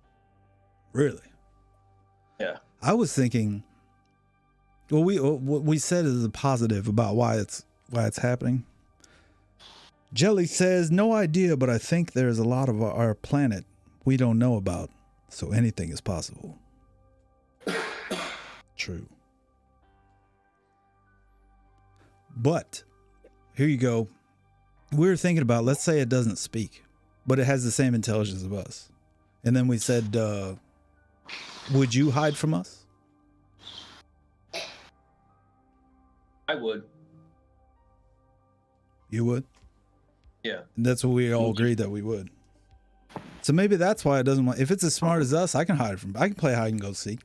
Really? Yeah. I was thinking. Well, what we said is a positive about why it's happening. Jelly says, no idea, but I think there's a lot of our planet we don't know about, so anything is possible. True. But here you go. We were thinking about, let's say it doesn't speak, but it has the same intelligence as us. And then we said, would you hide from us? I would. You would? Yeah. And that's what we all agreed that we would. So maybe that's why it doesn't want. If it's as smart as us, I can hide from. I can play hide and go seek.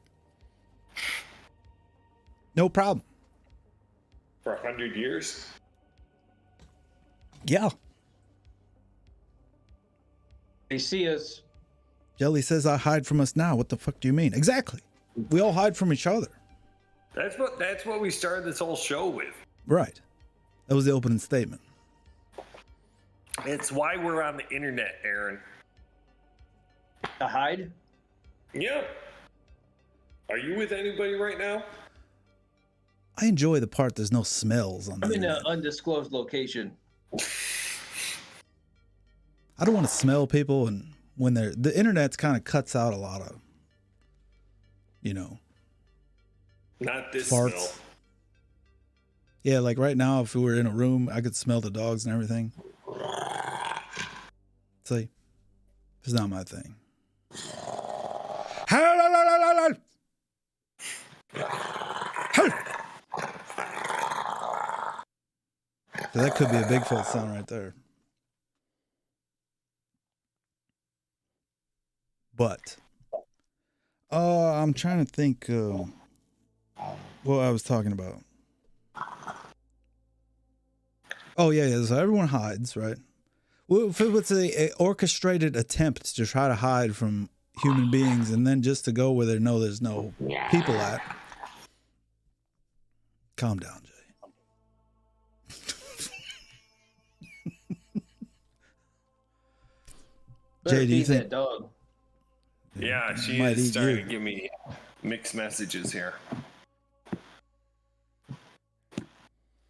No problem. For 100 years? Yeah. They see us. Jelly says I hide from us now. What the fuck do you mean? Exactly. We all hide from each other. That's what we started this whole show with. Right. That was the opening statement. It's why we're on the internet, Aaron. To hide? Yeah. Are you with anybody right now? I enjoy the part there's no smells on the I'm in an internet. undisclosed location. I don't want to smell people, and when the internet's kind of cuts out a lot of, Not this farts. smell. Yeah, like right now, if we were in a room, I could smell the dogs and everything. See, it's not my thing. So that could be a Bigfoot sound right there. But I'm trying to think what I was talking about. Oh yeah. So everyone hides, right? Well, if it was a orchestrated attempt to try to hide from human beings, and then just to go where they know there's no people at. Calm down, Jay. Jay, do you think that dog? Yeah, she is starting to give me mixed messages here.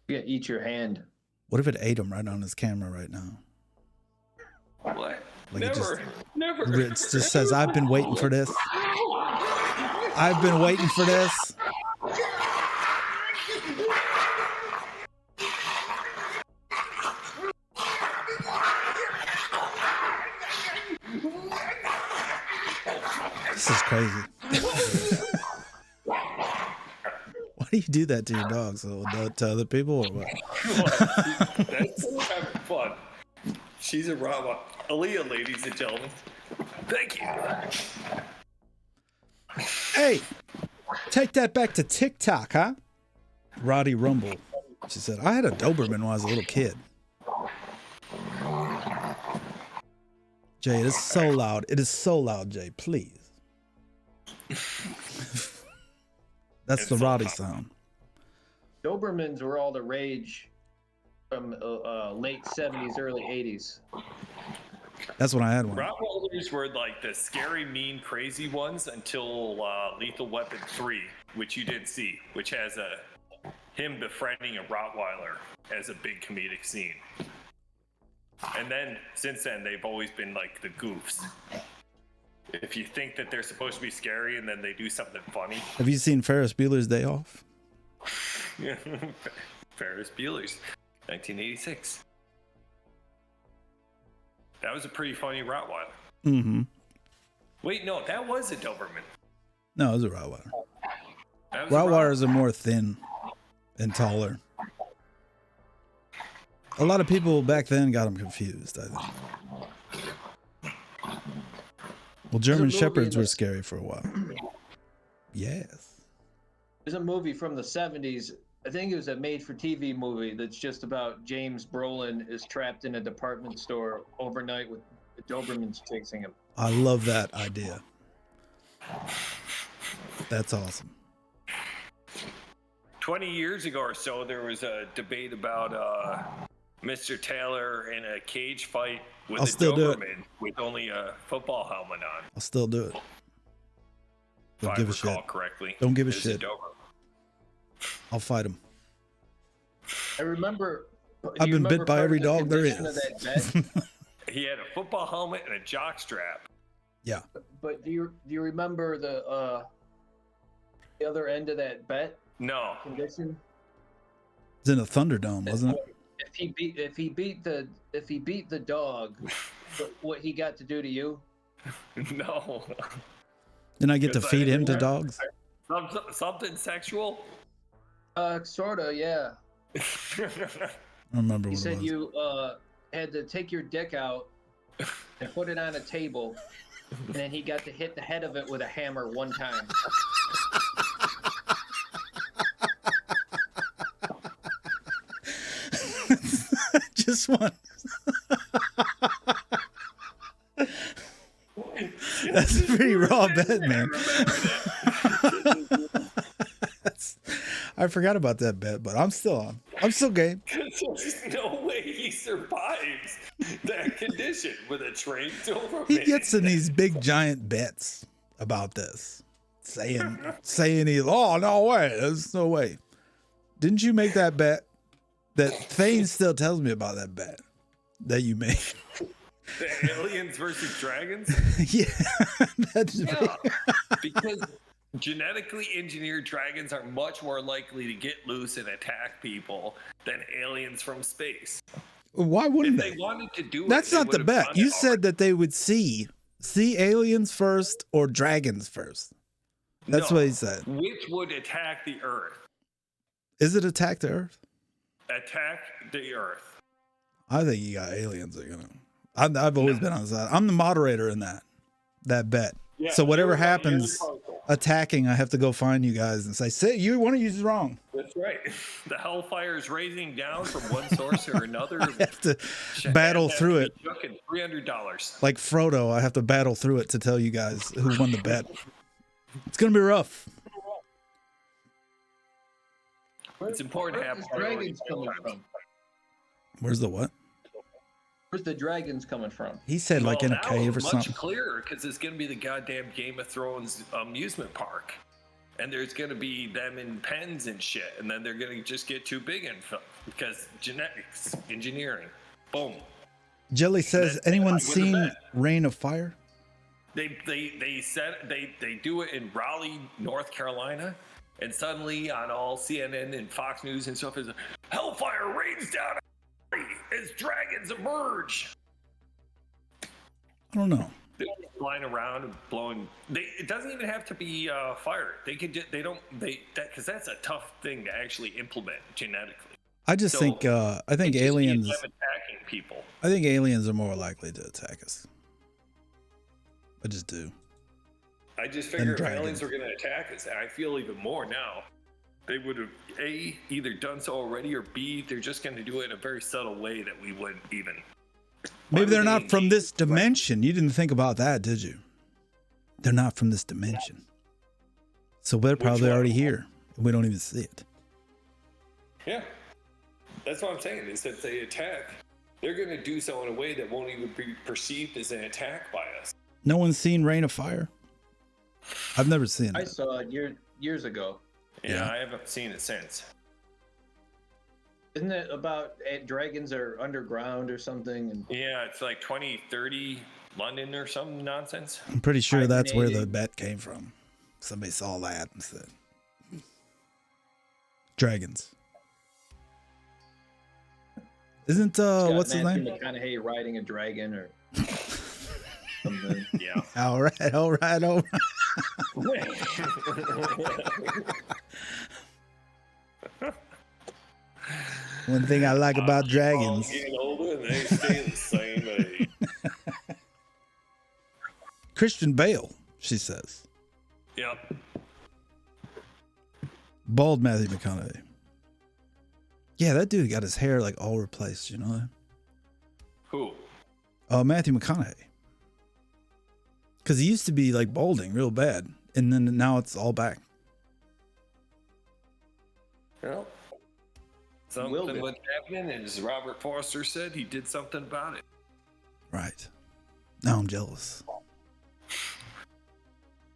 You gotta eat your hand. What if it ate him right on his camera right now? What? Like Never. It just says, "I've been waiting for this. I've been waiting for this." This is crazy. Why do you do that to your dogs? So to other people or what? That's having fun. She's a Rama. Aaliyah, ladies and gentlemen. Thank you. Hey, take that back to TikTok, huh? Roddy Rumble. She said, I had a Doberman when I was a little kid. Jay, it is so loud. It is so loud, Jay. Please. That's the Roddy sound. Dobermans were all the rage from late 70s, early 80s. That's when I had one. Rottweilers were like the scary, mean, crazy ones until Lethal Weapon 3, which you didn't see, which has him befriending a Rottweiler as a big comedic scene. And then, since then, they've always been like the goofs. If you think that they're supposed to be scary and then they do something funny. Have you seen Ferris Bueller's Day Off? Ferris Bueller's 1986. That was a pretty funny Rottweiler. Mm-hmm. Wait, no, that was a Doberman. No, it was a Rottweiler. Rottweilers are more thin and taller. A lot of people back then got them confused, I think. Well, German Shepherds were scary for a while. Yes. There's a movie from the 70s. I think it was a made-for-TV movie that's just about James Brolin is trapped in a department store overnight with the Dobermans chasing him. I love that idea. That's awesome. 20 years ago or so, there was a debate about Mr. Taylor in a cage fight with a Doberman with only a football helmet on. I'll still do it. Don't give a shit. Correctly. Don't give a shit. I'll fight him. I remember. I've been bit by every dog there is. He had a football helmet and a jock strap. Yeah. But do you remember the other end of that bet? No. Condition? It's in a Thunderdome, wasn't it? If he beat the dog, what he got to do to you? No. Didn't I get to feed him to dogs? Something sexual? Sorta, yeah. I don't remember He what said it was. you had to take your dick out and put it on a table, and then he got to hit the head of it with a hammer one time. Just one. That's a pretty raw bet, man. I forgot about that bet, but I'm still on. I'm still game. There's no way he survives that condition with a trained Doberman. He gets in these big giant bets about this, saying he's, oh, no way, there's no way. Didn't you make that bet? That Thane still tells me about that bet that you made. The aliens versus dragons? Yeah. Yeah, because genetically engineered dragons are much more likely to get loose and attack people than aliens from space. Why wouldn't If they wanted to do That's it, not the bet. You said that they would see aliens first or dragons first. That's what he said. Which would attack the Earth? Is it attack the Earth? Attack the Earth. I think you got aliens that are gonna. I've always been on the side. I'm the moderator in that bet. Yeah, so whatever happens attacking, I have to go find you guys and say, you one of you is wrong. That's right. The hellfire is raining down from one source or another. I have to battle through it. $300. Like Frodo, I have to battle through it to tell you guys who won the bet. It's gonna be rough. It's important to have dragons coming from. Where's the what? Where's the dragons coming from? He said like in a cave or something. Much clearer because it's going to be the goddamn Game of Thrones amusement park, and there's going to be them in pens and shit, and then they're going to just get too big and because genetics, engineering, boom. Jelly says, anyone seen Rain of Fire? They said they do it in Raleigh, North Carolina. And suddenly on all CNN and Fox News and stuff is hellfire rains down as dragons emerge. I don't know. They're flying around and blowing. It doesn't even have to be fire. They can just because that's a tough thing to actually implement genetically. I just think aliens attacking people. I think aliens are more likely to attack us. I just do. I just figured if aliens were going to attack us, and I feel even more now. They would have A, either done so already, or B, they're just going to do it in a very subtle way that we wouldn't even. Maybe they're not from this dimension. You didn't think about that, did you? They're not from this dimension. So they're probably already here. We don't even see it. Yeah. That's what I'm saying, is that they attack, they're going to do so in a way that won't even be perceived as an attack by us. No one's seen Rain of Fire? I've never seen it. I saw it years ago. Yeah, I haven't seen it since. Isn't it about dragons are underground or something? And yeah, it's like 2030 London or some nonsense. I'm pretty sure that's where the bet came from. Somebody saw that and said, dragons. Isn't what's his name? McConaughey riding a dragon or something. Yeah. All right. One thing I like about dragons. Getting older and they stay the same age. Christian Bale, she says. Yep. Bald Matthew McConaughey. Yeah, that dude got his hair like all replaced, you know that? Who? Matthew McConaughey. Because he used to be like balding real bad. And then now it's all back. Well, something was happening, and as Robert Forster said, he did something about it. Right. Now I'm jealous.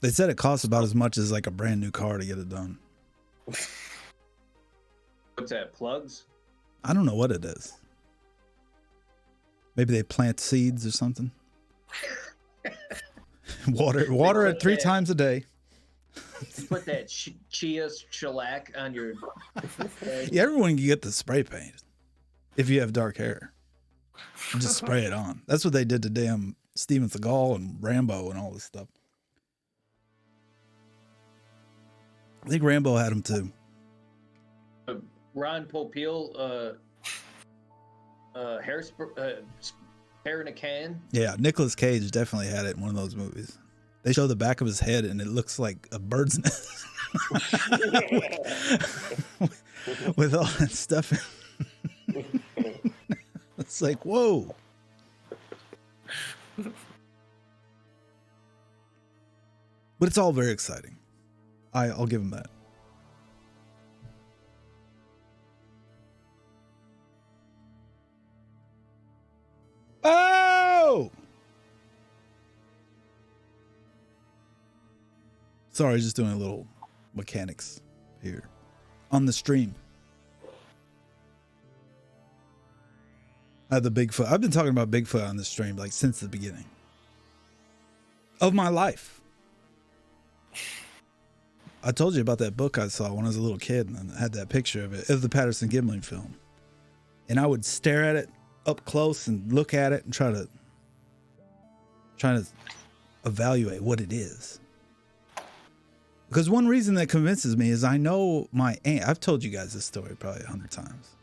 They said it costs about as much as like a brand new car to get it done. What's that, plugs? I don't know what it is. Maybe they plant seeds or something. Water it 3 times a day. You put that chia shellac on your head. Yeah, everyone can get the spray paint if you have dark hair. Just spray it on. That's what they did to damn Steven Seagal and Rambo and all this stuff. I think Rambo had them too. Ron Popeil, hair in a can. Yeah, Nicolas Cage definitely had it in one of those movies. They show the back of his head and it looks like a bird's nest with all that stuff in. It's like, whoa. But it's all very exciting. I'll give him that. Oh! Sorry, just doing a little mechanics here on the stream. The Bigfoot. I've been talking about Bigfoot on the stream like since the beginning of my life. I told you about that book I saw when I was a little kid, and I had that picture of it, of the Patterson Giblin film. And I would stare at it up close and look at it and try to evaluate what it is. Because one reason that convinces me is I know my aunt, I've told you guys this story probably 100 times,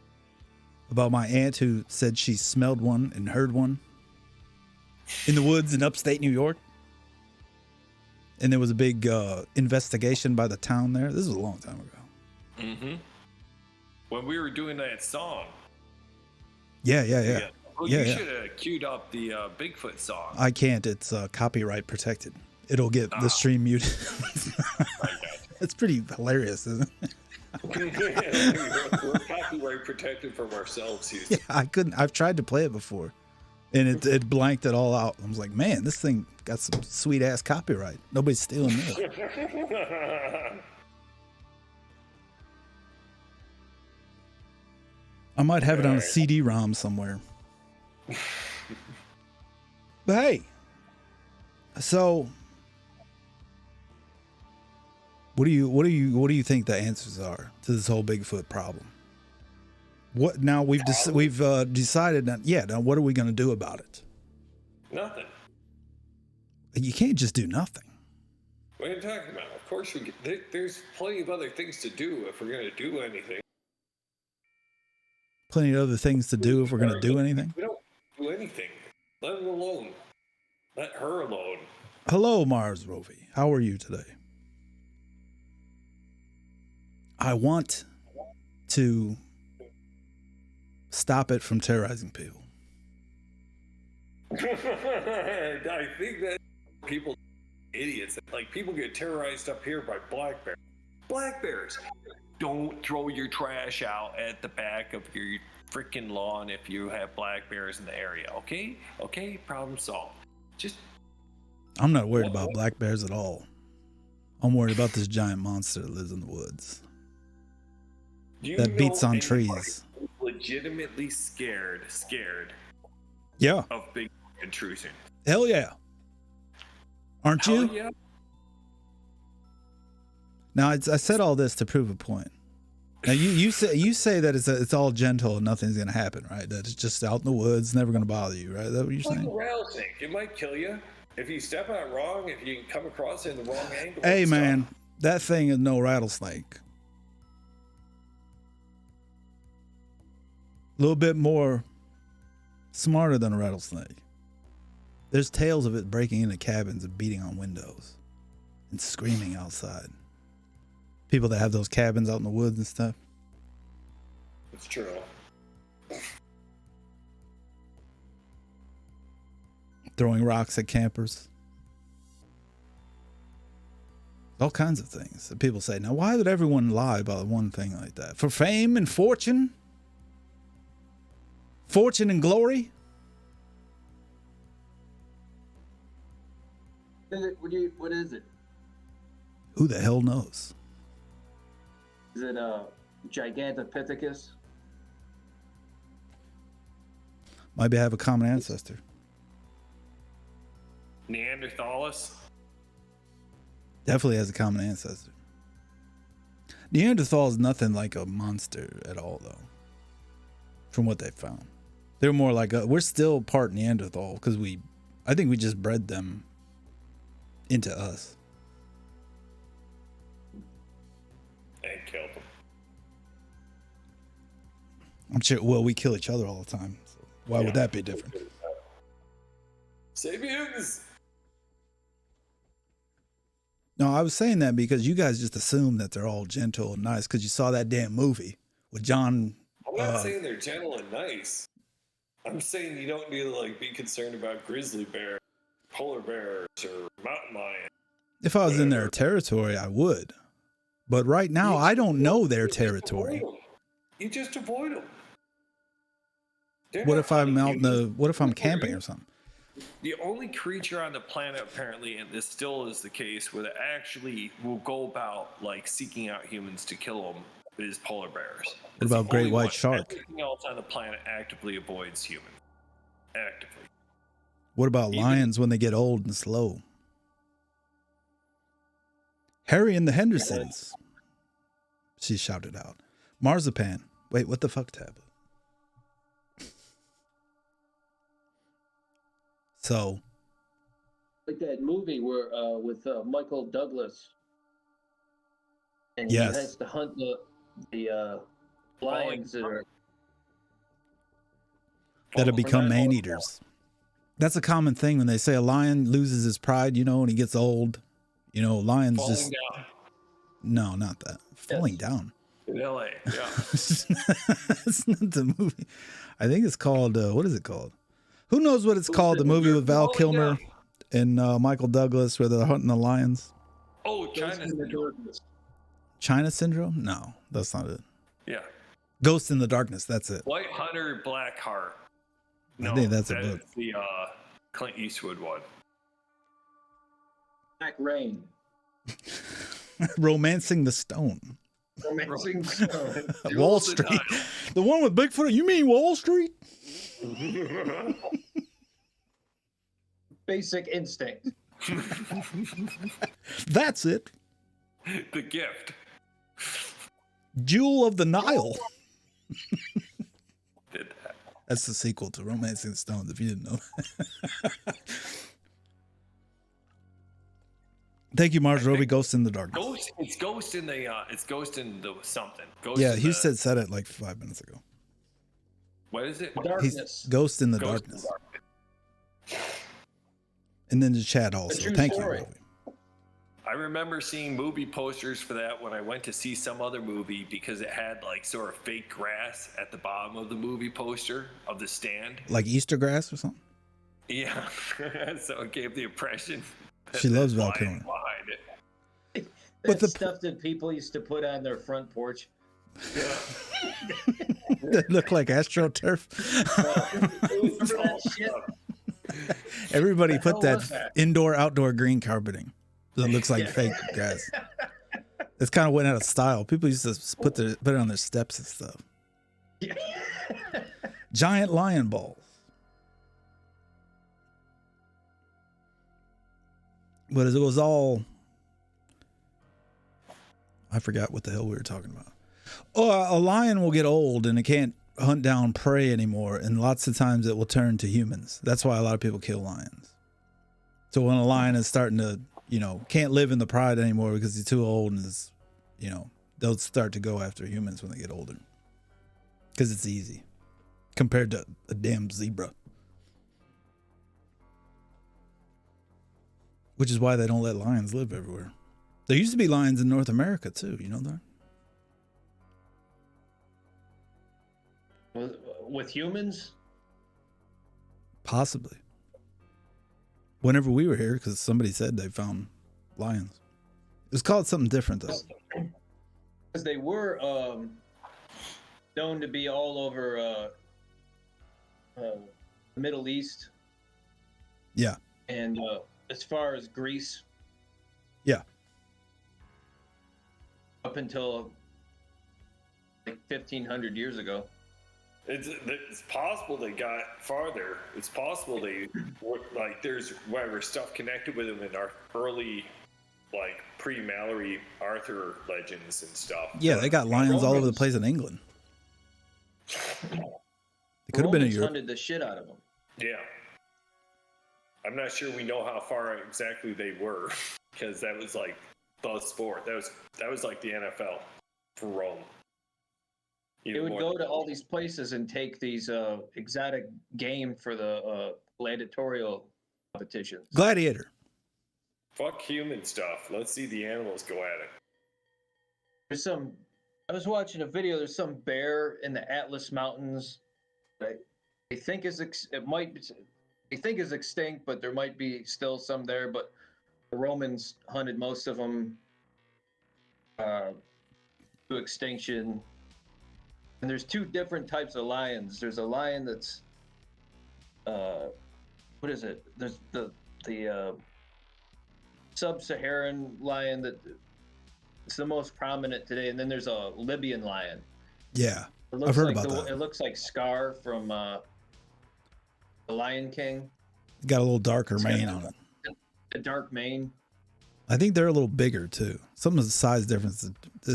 about my aunt who said she smelled one and heard one in the woods in upstate New York. And there was a big investigation by the town there. This was a long time ago. Mm-hmm. When we were doing that song. Yeah. Well, you should have queued up the Bigfoot song. I can't. It's copyright protected. It'll get the stream muted. It's pretty hilarious, isn't it? We're copyright protected from ourselves here. Yeah, I couldn't. I've tried to play it before, and it blanked it all out. I was like, man, this thing got some sweet ass copyright. Nobody's stealing this. I might have it on a CD-ROM somewhere. But hey, so what do you think the answers are to this whole Bigfoot problem? What now? We've decided that. Yeah. Now, what are we going to do about it? Nothing. You can't just do nothing. What are you talking about? Of course, there's plenty of other things to do if we're going to do anything. Plenty of other things to do if we're going to do anything. We don't do anything. Let them alone. Let her alone. Hello, Mars Rovi. How are you today? I want to stop it from terrorizing people. I think that people idiots. Like, people get terrorized up here by black bears. Black bears. Don't throw your trash out at the back of your freaking lawn if you have black bears in the area. Okay? Okay, problem solved. I'm not worried about black bears at all. I'm worried about this giant monster that lives in the woods. That beats on trees. Legitimately scared Yeah. of big intrusion. Hell yeah. Aren't you? Yeah. Now, I said all this to prove a point. Now, you say that it's all gentle and nothing's going to happen, right? That it's just out in the woods, never going to bother you, right? Is that what you're Like saying? a rattlesnake. It might kill you. If you step out wrong, if you come across it in the wrong angle. Hey, man, that thing is no rattlesnake. A little bit more smarter than a rattlesnake. There's tales of it breaking into cabins and beating on windows and screaming outside. People that have those cabins out in the woods and stuff. It's true. Throwing rocks at campers. All kinds of things that people say. Now, why would everyone lie about one thing like that? For fame and fortune? Fortune and glory? What is it? Who the hell knows? Is it a Gigantopithecus? Maybe I have a common ancestor. Neanderthalis. Definitely has a common ancestor. Neanderthal is nothing like a monster at all, though. From what they found, they're more like we're still part Neanderthal because I think we just bred them into us And killed them. I'm sure. Well, we kill each other all the time. So why would that be different? Sapiens. No, I was saying that because you guys just assume that they're all gentle and nice because you saw that damn movie with John. I'm not saying they're gentle and nice. I'm saying you don't need to be concerned about grizzly bears, polar bears, or mountain lions. If I was in their territory, I would. But right now, I don't know their territory. You just avoid them. What if I'm out in the? What if I'm camping or something? The only creature on the planet, apparently, and this still is the case, where they actually will go about seeking out humans to kill them, is polar bears. What about great white shark? Everything else on the planet actively avoids humans. Actively. What about lions when they get old and slow? Harry and the Hendersons. She shouted out. Marzipan. Wait, what the fuck, tablet? So. Like that movie where with Michael Douglas. And yes. He has to hunt the lions that have become man-eaters. That's a common thing when they say a lion loses his pride, you know, and he gets old. You know, lions Falling just... down. No, not that. Falling down. In L.A., yeah. It's not the movie. I think it's called, what is it called? Who knows what it's called? The movie with Val Kilmer and Michael Douglas where they're hunting the lions. Oh, China Syndrome. China Syndrome? No, that's not it. Yeah. Ghost in the Darkness, that's it. White Hunter, Black Heart. No, I think that's a book. The Clint Eastwood one. Black Rain. Romancing the Stone. Romancing the Stone. Wall Street. The one with Bigfoot. You mean Wall Street? Basic Instinct. That's it. The Gift. Jewel of the Nile. Did that. That's the sequel to Romancing the Stones, if you didn't know that. Thank you, Mars Roby. Ghost in the Darkness. It's Ghost in the something. He said it like 5 minutes ago. What is it? Darkness. Ghost in the Darkness. And then the chat also. Thank you, Roby. I remember seeing movie posters for that when I went to see some other movie because it had like sort of fake grass at the bottom of the movie poster of the stand. Like Easter grass or something? Yeah. So it gave the impression that she loves Val Kilmer. Behind it. But the stuff that people used to put on their front porch. Yeah. That look like AstroTurf. Remember that shit? Everybody put that indoor-outdoor green carpeting. That looks like fake grass. It's kind of went out of style. People used to put it on their steps and stuff. Giant lion balls. But it was all... I forgot what the hell we were talking about. Oh, a lion will get old and it can't hunt down prey anymore. And lots of times it will turn to humans. That's why a lot of people kill lions. So when a lion is starting to, can't live in the pride anymore because he's too old and is, they'll start to go after humans when they get older. Because it's easy compared to a damn zebra. Which is why they don't let lions live everywhere. There used to be lions in North America too, you know that? With humans? Possibly. Whenever we were here, because somebody said they found lions. It was called something different though. Because they were known to be all over the Middle East. Yeah. And as far as Greece. Yeah. Up until like 1,500 years ago. It's possible they got farther. It's possible they like there's whatever stuff connected with them in our early like pre-Mallory Arthur legends and stuff. Yeah, they got lions all over the place in England. They could have been in Europe. Hunted the shit out of them. Yeah. I'm not sure we know how far exactly they were because that was like the sport. That was like the NFL for Rome. They would go to all these places and take these exotic game for the gladiatorial competitions. Gladiator. Fuck human stuff. Let's see the animals go at it. I was watching a video. There's some bear in the Atlas Mountains. They think is extinct, but there might be still some there. But the Romans hunted most of them to extinction. And there's two different types of lions. There's a lion that's, what is it? There's the sub-Saharan lion that it's the most prominent today, and then there's a Libyan lion. Yeah, I've heard about that. It looks like Scar from The Lion King. Got a little darker mane on it. A dark mane. I think they're a little bigger too. Some of the size difference.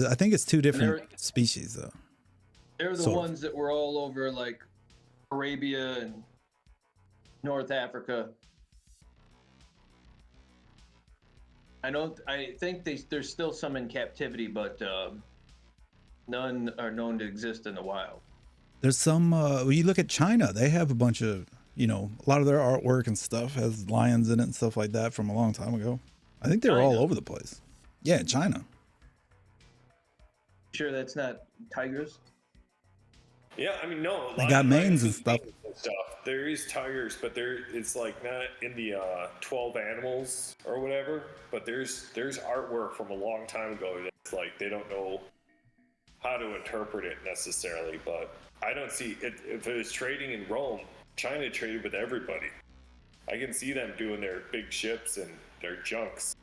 I think it's two different species though. They're the ones that were all over like Arabia and North Africa. I think there's still some in captivity, but none are known to exist in the wild. There's some. When you look at China, they have a bunch of, a lot of their artwork and stuff has lions in it and stuff like that from a long time ago. I think they were all over the place. Yeah, China. Sure, that's not tigers. Yeah, I mean, no. They got manes and stuff. There is tigers, but it's like not in the 12 animals or whatever. But there's artwork from a long time ago that's like they don't know how to interpret it necessarily. But I don't see it. If it was trading in Rome, China traded with everybody. I can see them doing their big ships and their junks.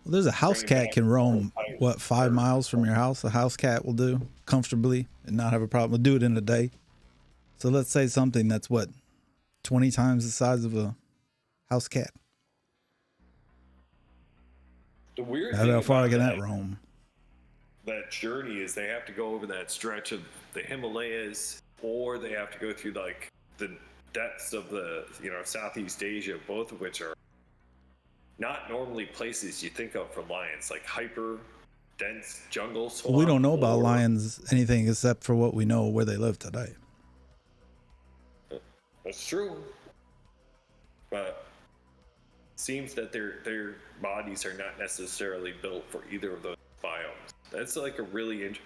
Well, there's a house cat can roam, 5 miles from your house? A house cat will do comfortably and not have a problem. Will do it in a day. So let's say something that's 20 times the size of a house cat. The weird thing how far about can that roam? That journey is they have to go over that stretch of the Himalayas, or they have to go through like the depths of the Southeast Asia, both of which are not normally places you think of for lions, like hyper dense jungle swamp. We don't know about lions anything except for what we know where they live today. That's true, but it seems that their bodies are not necessarily built for either of those biomes. That's like a really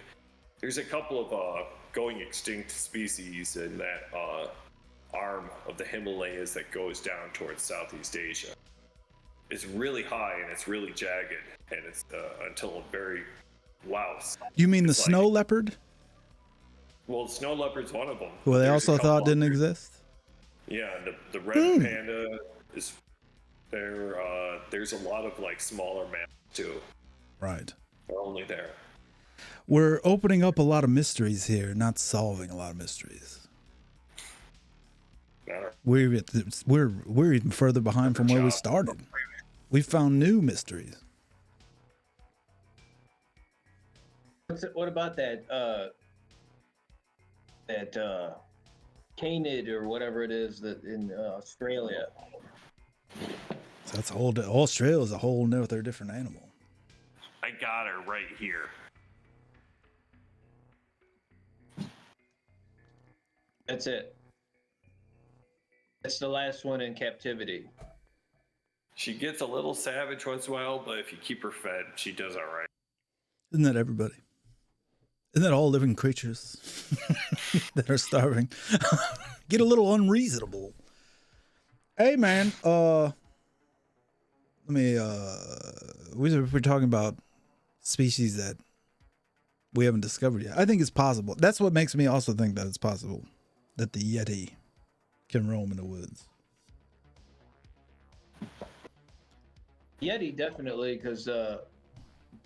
there's a couple of going extinct species in that arm of the Himalayas that goes down towards Southeast Asia. It's really high and it's really jagged, and it's until a very louse. You mean the snow leopard? Well, the snow leopard's one of them. Well, they also thought didn't exist. Yeah, the red panda is there. There's a lot of like smaller mammals too. Right. They're only there. We're opening up a lot of mysteries here, not solving a lot of mysteries. We're even further behind from where we started. We found new mysteries. What about that canid or whatever it is that in Australia? That's Australia is a whole nother different animal. I got her right here. That's it. That's the last one in captivity. She gets a little savage once in a while, but if you keep her fed, she does all right. Isn't that everybody? Isn't that all living creatures that are starving? Get a little unreasonable. Hey, man. We're talking about species that we haven't discovered yet. I think it's possible. That's what makes me also think that it's possible that the yeti can roam in the woods. Yeti, definitely, because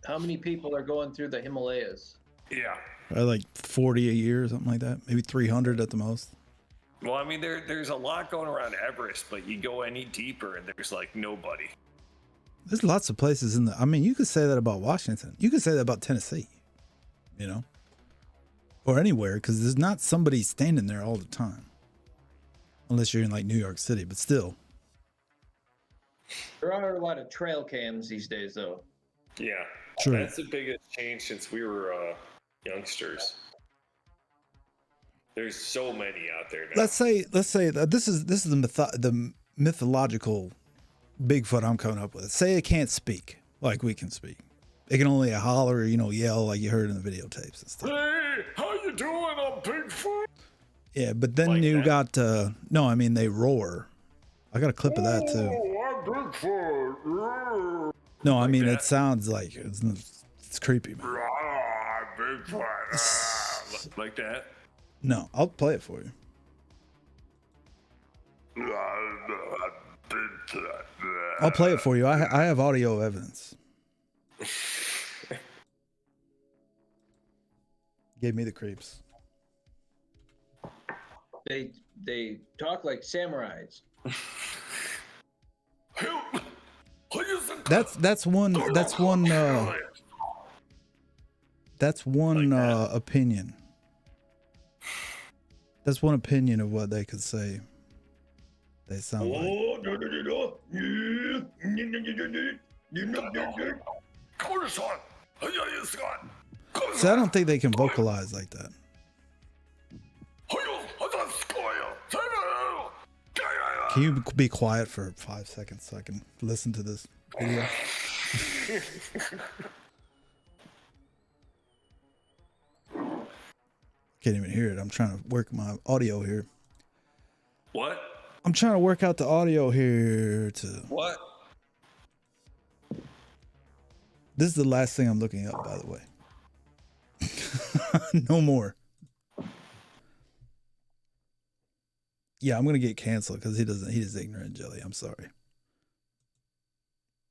how many people are going through the Himalayas? Yeah. Like 40 a year or something like that. Maybe 300 at the most. Well, I mean, there's a lot going around Everest, but you go any deeper and there's like nobody. There's lots of places you could say that about Washington. You could say that about Tennessee, or anywhere, because there's not somebody standing there all the time. Unless you're in like New York City, but still. There are a lot of trail cams these days, though. Yeah. True. That's the biggest change since we were youngsters. There's so many out there now. Let's say that this is the mythological Bigfoot I'm coming up with. Say it can't speak like we can speak. It can only holler, yell like you heard in the videotapes and stuff. Hey, how you doing, I'm Bigfoot? Yeah, but then Like you that? got they roar. I got a clip of that too. Oh, I'm Bigfoot. No, I mean that? it sounds like it's creepy, man. Bigfoot. Like that? No, I'll play it for you. I'll play it for you. I have audio evidence. Gave me the creeps. They talk like samurais. Listen That's one opinion. That's one opinion of what they could say. They sound like. So I don't think they can vocalize like that. Can you be quiet for 5 seconds so I can listen to this video? Can't even hear it. I'm trying to work my audio here. What? I'm trying to work out the audio here to... What? This is the last thing I'm looking up, by the way. No more. Yeah, I'm gonna get canceled because he's ignorant, Jelly. I'm sorry.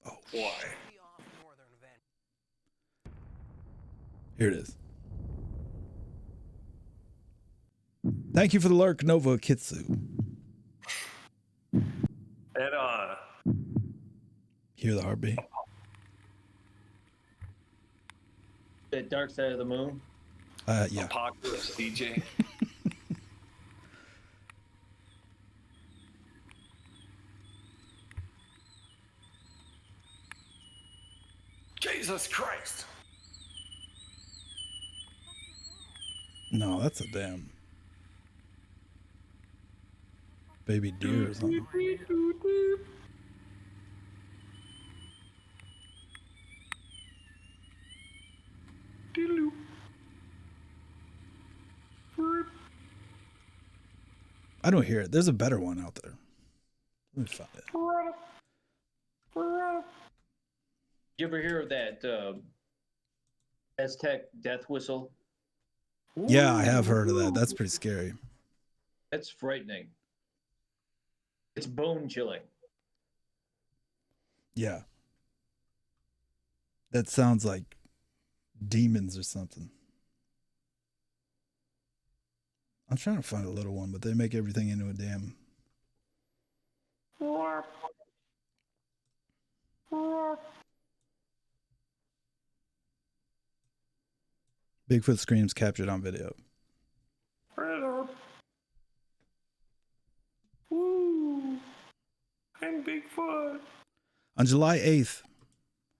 Oh, why? Here it is. Thank you for the lurk, Nova Kitsu. And hear the heartbeat. The dark side of the moon. Yeah. Apocalypse DJ. Jesus Christ. No, that's a damn baby deer or something. I don't hear it. There's a better one out there. Let me find it. You ever hear of that Aztec death whistle? Yeah, I have heard of that. That's pretty scary. That's frightening. It's bone chilling. Yeah. That sounds like demons or something. I'm trying to find a little one, but they make everything into a damn... Bigfoot screams captured on video. Woo! I'm Bigfoot. On July 8th,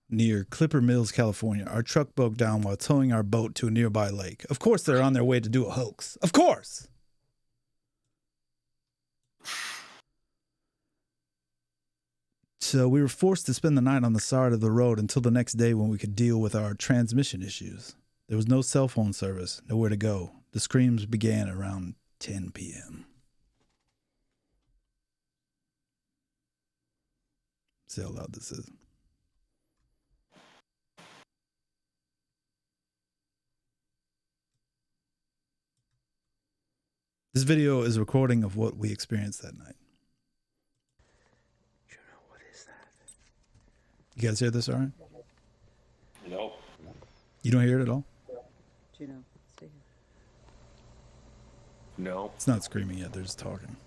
near Clipper Mills, California, our truck broke down while towing our boat to a nearby lake. Of course, they're on their way to do a hoax. Of course! So we were forced to spend the night on the side of the road until the next day when we could deal with our transmission issues. There was no cell phone service, nowhere to go. The screams began around 10 p.m. See how loud this is. This video is a recording of what we experienced that night. Juno, what is that? You guys hear this all right? Nope. You don't hear it at all? Juno, stay here. No. It's not screaming yet, they're just talking.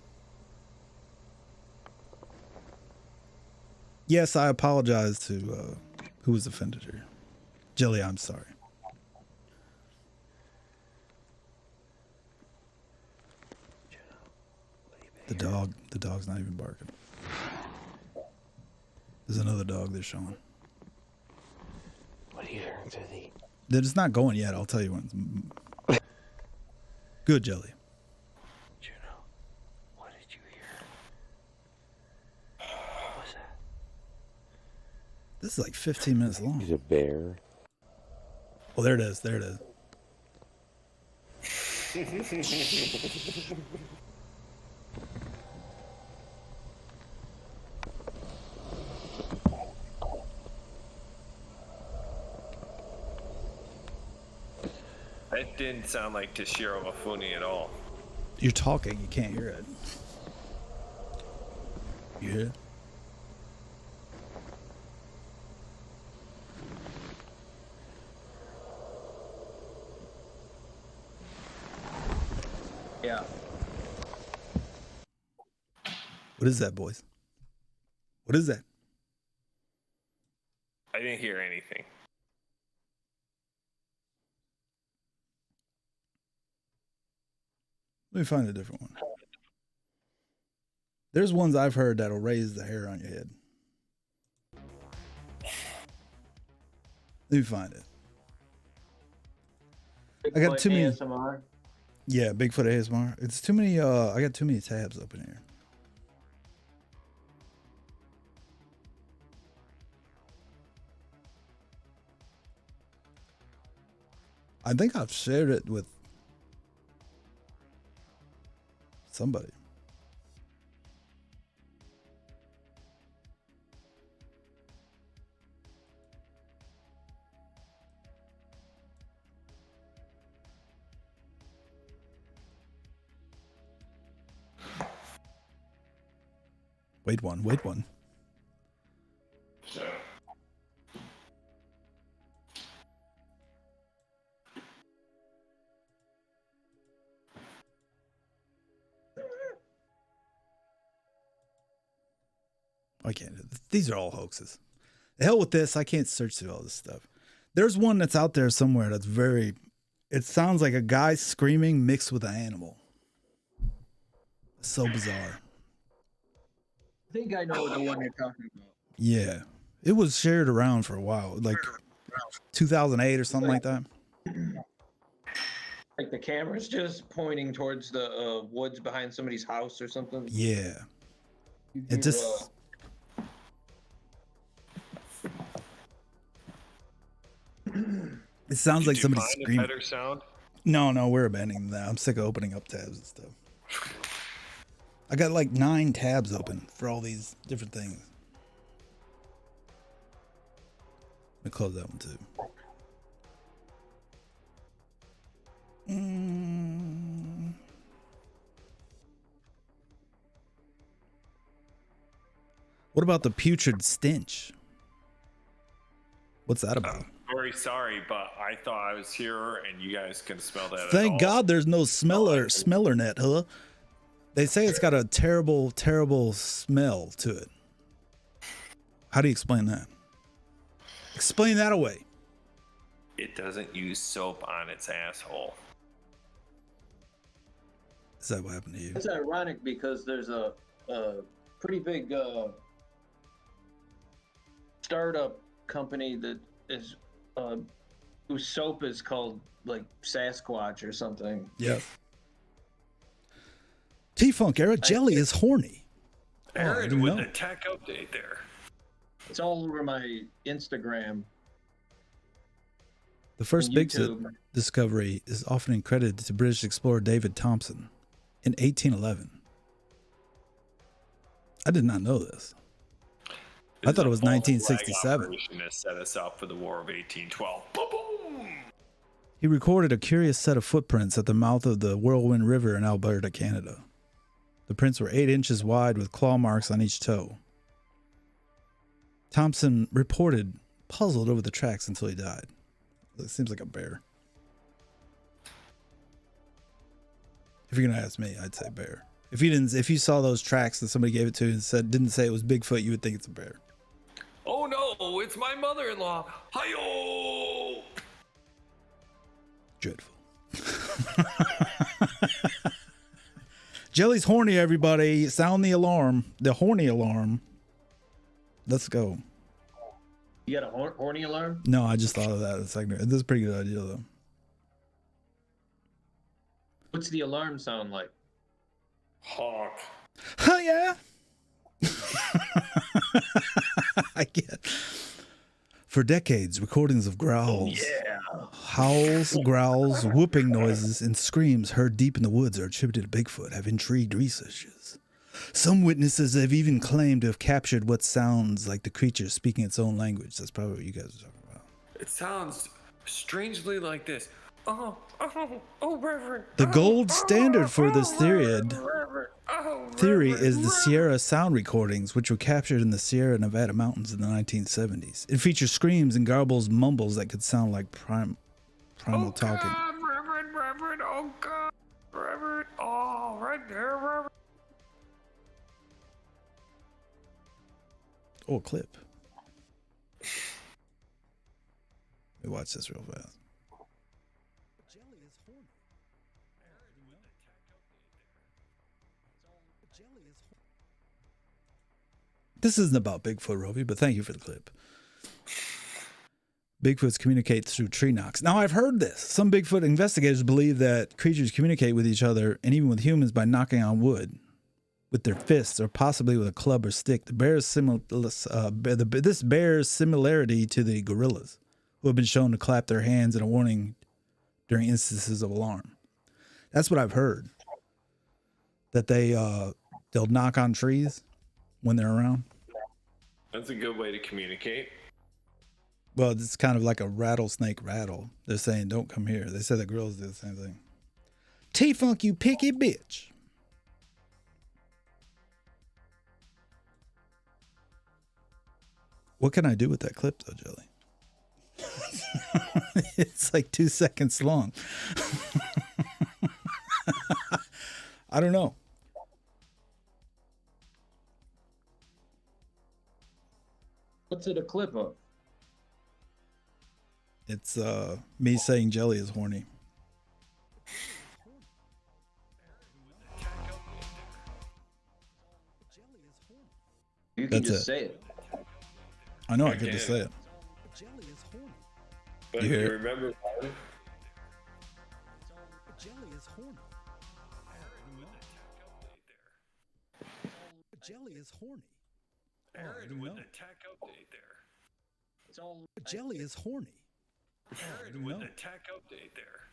Yes, I apologize to who was offended here. Jelly, I'm sorry. The dog's not even barking. There's another dog they're showing. What are you hearing through the... It's not going yet, I'll tell you when. Good, Jelly. Juno, what did you hear? What was that? This is like 15 minutes long. He's a bear. Oh, there it is. There it is. That didn't sound like Toshiro Mifune at all. You're talking, you can't hear it. You hear it? Yeah. What is that, boys? What is that? I didn't hear anything. Let me find a different one. There's ones I've heard that'll raise the hair on your head. Let me find it. I got too many. ASMR. Yeah, Bigfoot ASMR. It's too many. I got too many tabs open here. I think I've shared it with somebody. Wait one. So, I can't. These are all hoaxes. The hell with this. I can't search through all this stuff. There's one that's out there somewhere that's very. It sounds like a guy screaming mixed with an animal. It's so bizarre. I think I know the one you're talking about. Yeah. It was shared around for a while, like 2008 or something like that. Like the camera's just pointing towards the woods behind somebody's house or something. Yeah. It just. It sounds like somebody screaming. Better sound. No, we're abandoning that. I'm sick of opening up tabs and stuff. I got like 9 tabs open for all these different things. Let me close that one too. What about the putrid stench? What's that about? Very sorry, but I thought I was here and you guys can smell that. Thank God there's no smeller net, huh? They say it's got a terrible, terrible smell to it. How do you explain that? Explain that away. It doesn't use soap on its asshole. Is that what happened to you? It's ironic because there's a pretty big startup company that is whose soap is called like Sasquatch or something. Yep. T-Funk era jelly is horny. Aaron with the tech update there. It's all over my Instagram. The first and Bigfoot YouTube. discovery is often credited to British explorer David Thompson in 1811. I did not know this. I thought it was 1967. To set us up for the War of 1812. Boom! He recorded a curious set of footprints at the mouth of the Whirlwind River in Alberta, Canada. The prints were 8 inches wide with claw marks on each toe. Thompson reported puzzled over the tracks until he died. It seems like a bear. If you're gonna ask me, I'd say bear. If you saw those tracks that somebody gave it to and didn't say it was Bigfoot, you would think it's a bear. Oh no, it's my mother-in-law. Hi-yo! Dreadful. Jelly's horny, everybody. Sound the alarm. The horny alarm. Let's go. You got a horny alarm? No, I just thought of that a second ago. This is a pretty good idea, though. What's the alarm sound like? Honk. Oh, yeah. I get. For decades, recordings of growls, howls, growls, whooping noises, and screams heard deep in the woods are attributed to Bigfoot have intrigued researchers. Some witnesses have even claimed to have captured what sounds like the creature speaking its own language. That's probably what you guys are talking about. It sounds strangely like this. Oh, Reverend. The gold standard for this theory is the Sierra sound recordings, which were captured in the Sierra Nevada mountains in the 1970s. It features screams and garbles mumbles that could sound like primal talking. God, Reverend, oh God, Reverend, oh, right there, Reverend. Oh, a clip. Let me watch this real fast. This isn't about Bigfoot, Rovi, but thank you for the clip. Bigfoots communicate through tree knocks. Now, I've heard this. Some Bigfoot investigators believe that creatures communicate with each other and even with humans by knocking on wood with their fists or possibly with a club or stick. This bears similarity to the gorillas, who have been shown to clap their hands in a warning during instances of alarm. That's what I've heard. That they'll knock on trees when they're around. That's a good way to communicate. Well, it's kind of like a rattlesnake rattle. They're saying, don't come here. They said the gorillas did the same thing. T-Funk, you picky bitch. What can I do with that clip, though, Jelly? It's like 2 seconds long. I don't know. What's it a clip of? It's me saying Jelly is horny. You can That's just it. say it. I know I could just say it. But You hear it? remember, Jelly is horny. Jelly is horny. Aaron with the tech update there. Jelly is horny. Aaron with the tech update there.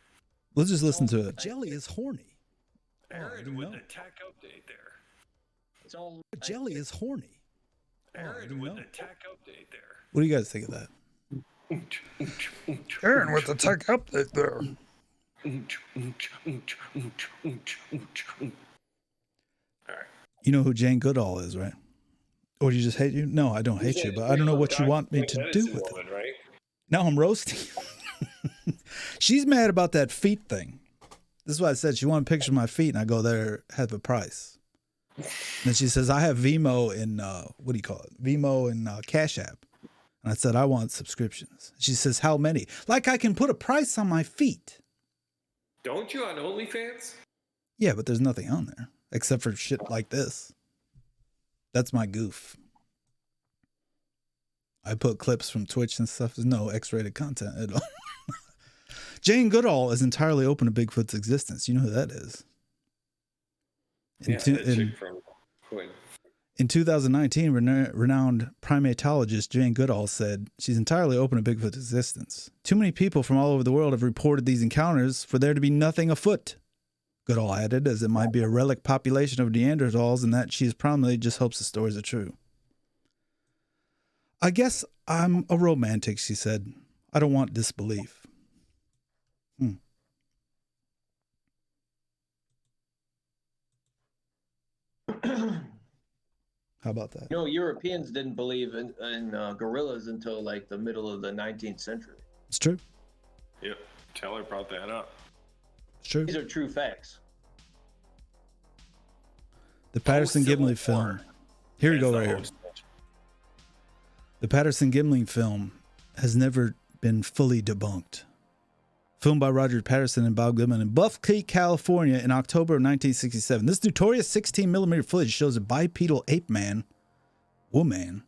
Let's just listen to it. Jelly is horny. Aaron with the tech update there. Jelly is horny. Aaron with the tech update there. What do you guys think of that? Aaron with the tech update there. Alright. You know who Jane Goodall is, right? Or do you just hate you? No, I don't hate you, but I don't know what you want me to do with it. Right? Now I'm roasting. She's mad about that feet thing. This is why I said she wanted a picture of my feet, and I go there, have a price. And she says, I have Vimo and, what do you call it? Vimo and Cash App. And I said, I want subscriptions. She says, how many? Like I can put a price on my feet. Don't you on OnlyFans? Yeah, but there's nothing on there except for shit like this. That's my goof. I put clips from Twitch and stuff. There's no X-rated content at all. Jane Goodall is entirely open to Bigfoot's existence. You know who that is? In 2019, renowned primatologist Jane Goodall said she's entirely open to Bigfoot's existence. Too many people from all over the world have reported these encounters for there to be nothing afoot. Goodall added, as it might be a relic population of Neanderthals, and that she is probably just hopes the stories are true. I guess I'm a romantic, she said. I don't want disbelief. How about that? You know, Europeans didn't believe in gorillas until like the middle of the 19th century. It's true. Yep. Teller brought that up. It's true. These are true facts. The Patterson Civil Giblin film. War. Here we That's go, the right here. whole- The Patterson Giblin film has never been fully debunked. Filmed by Roger Patterson and Bob Giblin in Buff Creek, California in October of 1967. This notorious 16mm footage shows a bipedal ape woman,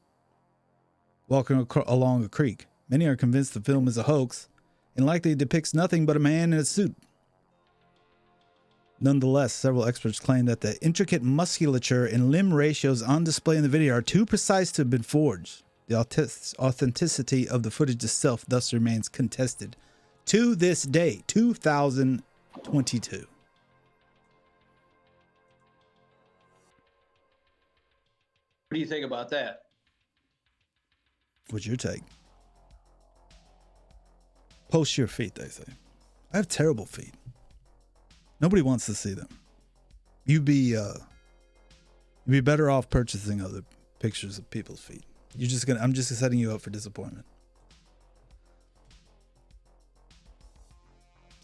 walking along a creek. Many are convinced the film is a hoax and likely depicts nothing but a man in a suit. Nonetheless, several experts claim that the intricate musculature and limb ratios on display in the video are too precise to have been forged. The authenticity of the footage itself thus remains contested to this day, 2022. What do you think about that? What's your take? Post your feet, they say. I have terrible feet. Nobody wants to see them. You'd be better off purchasing other pictures of people's feet. I'm just setting you up for disappointment.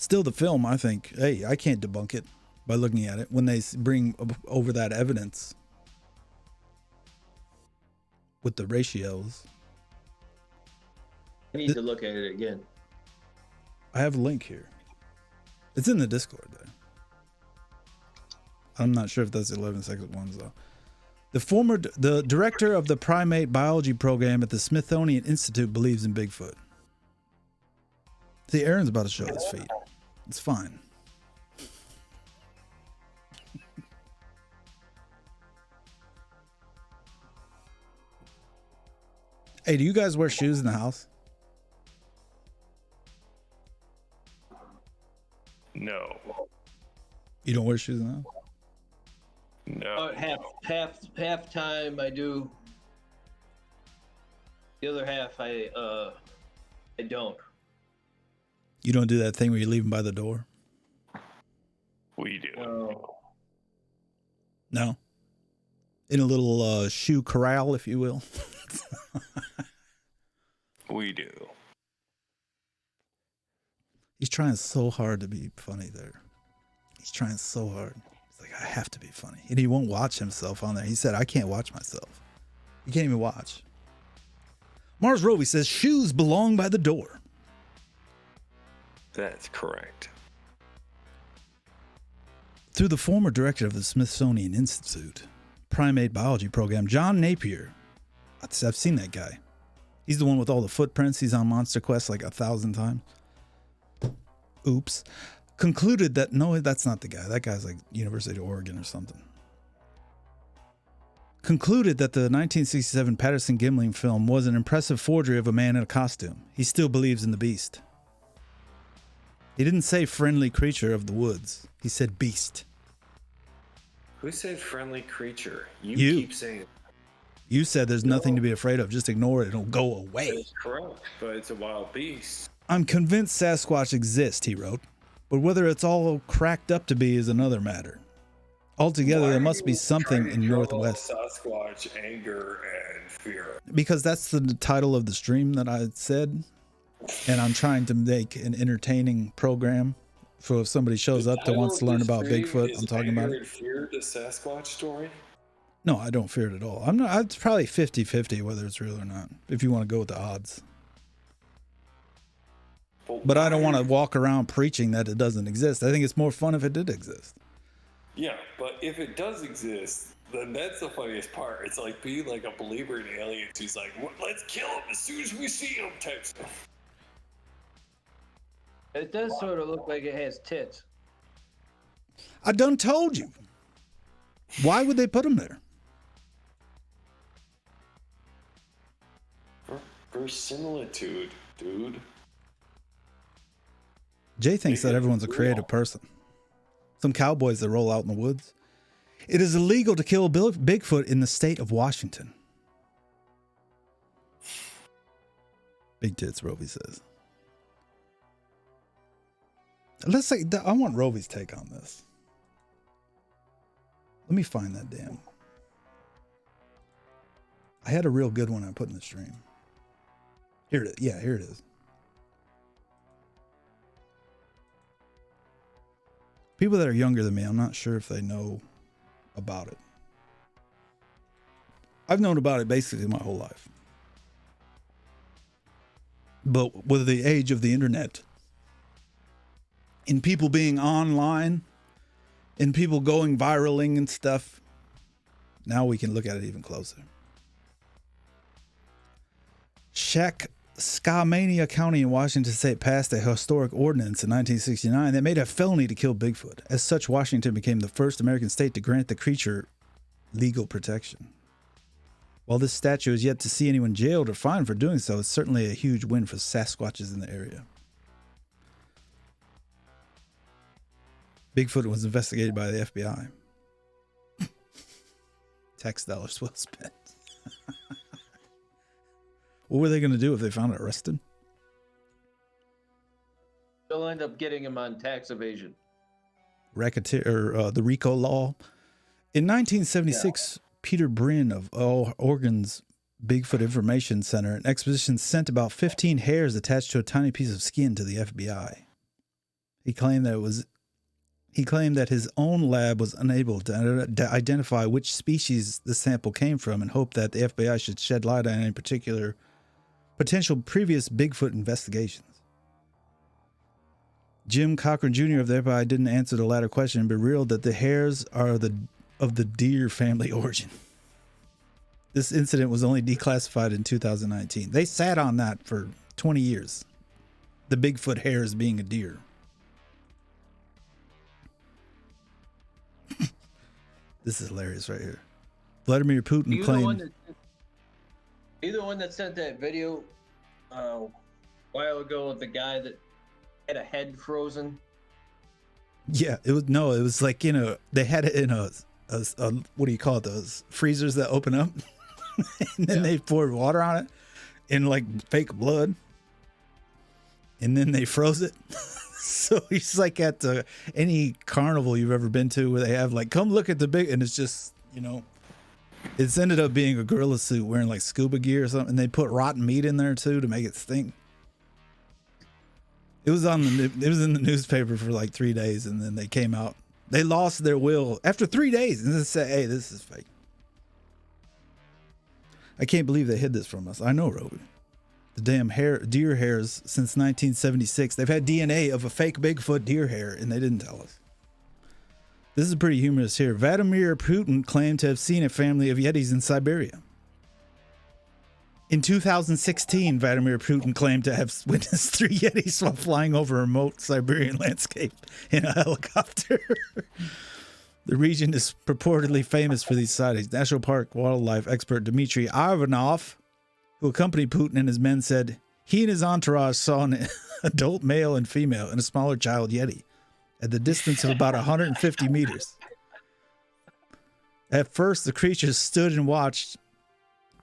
Still, the film, I think, hey, I can't debunk it by looking at it when they bring over that evidence with the ratios. I need to look at it again. I have a link here. It's in the Discord there. I'm not sure if that's 11-second ones though. The director of the primate biology program at the Smithsonian Institute believes in Bigfoot. See, Aaron's about to show his feet. It's fine. Hey, do you guys wear shoes in the house? No. You don't wear shoes in the house? No. Half time I do. The other half I don't. You don't do that thing where you leave them by the door? We do. No? In a little shoe corral, if you will? We do. He's trying so hard to be funny there. He's trying so hard. He's like, I have to be funny. And he won't watch himself on there. He said, I can't watch myself. You can't even watch. Mars Roby says, shoes belong by the door. That's correct. Through the former director of the Smithsonian Institute primate biology program, John Napier. I've seen that guy. He's the one with all the footprints. He's on Monster Quest like 1,000 times. Oops. Concluded that, no, that's not the guy. That guy's like University of Oregon or something. Concluded that the 1967 Patterson Giblin film was an impressive forgery of a man in a costume. He still believes in the beast. He didn't say friendly creature of the woods. He said beast. Who said friendly creature? You keep saying it. You said there's nothing to be afraid of. Just ignore it. It'll go away. That's correct, but it's a wild beast. I'm convinced Sasquatch exists, he wrote. But whether it's all cracked up to be is another matter. Altogether, there must be something in Northwest. Sasquatch, anger, and fear. Because that's the title of the stream that I said. And I'm trying to make an entertaining program. So if somebody shows up that wants to learn about Bigfoot, I'm talking about it. Fear the Sasquatch story? No, I don't fear it at all. It's probably 50-50 whether it's real or not, if you want to go with the odds. But I don't want to walk around preaching that it doesn't exist. I think it's more fun if it did exist. Yeah, but if it does exist, then that's the funniest part. It's like being like a believer in aliens who's like, let's kill him as soon as we see him type stuff. It does sort of look like it has tits. I done told you. Why would they put them there? Verisimilitude, dude. Jay thinks that everyone's a creative person. Some cowboys that roll out in the woods. It is illegal to kill Bigfoot in the state of Washington. Big tits, Roby says. Let's say, I want Roby's take on this. Let me find that damn. I had a real good one I put in the stream. Here it is. Yeah, here it is. People that are younger than me, I'm not sure if they know about it. I've known about it basically my whole life. But with the age of the internet, in people being online, in people going viraling and stuff, now we can look at it even closer. Skamania County in Washington State passed a historic ordinance in 1969 that made it a felony to kill Bigfoot. As such, Washington became the first American state to grant the creature legal protection. While this statute is yet to see anyone jailed or fined for doing so, it's certainly a huge win for Sasquatches in the area. Bigfoot was investigated by the FBI. Tax dollars well spent. What were they going to do if they found it arrested? They'll end up getting him on tax evasion. Racketeer, or the RICO law. In 1976, Peter Brin of Oregon's Bigfoot Information Center, an expedition sent about 15 hairs attached to a tiny piece of skin to the FBI. He claimed that his own lab was unable to identify which species the sample came from and hoped that the FBI should shed light on any potential previous Bigfoot investigations. Jim Cochran Jr. of thereby didn't answer the latter question, but revealed that the hairs are of the deer family origin. This incident was only declassified in 2019. They sat on that for 20 years. The Bigfoot hairs being a deer. This is hilarious right here. Vladimir Putin claimed... Are you the one that sent that video a while ago of the guy that had a head frozen? Yeah, it was like, they had it in a what do you call it? Those freezers that open up. And then they poured water on it in like fake blood. And then they froze it. So he's like at any carnival you've ever been to where they have like, come look at the big, and it's just, it's ended up being a gorilla suit wearing like scuba gear or something. And they put rotten meat in there too to make it stink. It was in the newspaper for like 3 days, and then they came out. They lost their will after 3 days, and they said, "Hey, this is fake." I can't believe they hid this from us. I know, Roby. The damn deer hairs since 1976. They've had DNA of a fake Bigfoot deer hair, and they didn't tell us. This is pretty humorous here. Vladimir Putin claimed to have seen a family of yetis in Siberia. In 2016, Vladimir Putin claimed to have witnessed 3 yetis while flying over a remote Siberian landscape in a helicopter. The region is purportedly famous for these sightings. National Park wildlife expert Dmitry Ivanov, who accompanied Putin and his men, said he and his entourage saw an adult male and female and a smaller child yeti at the distance of about 150 meters. At first, the creatures stood and watched,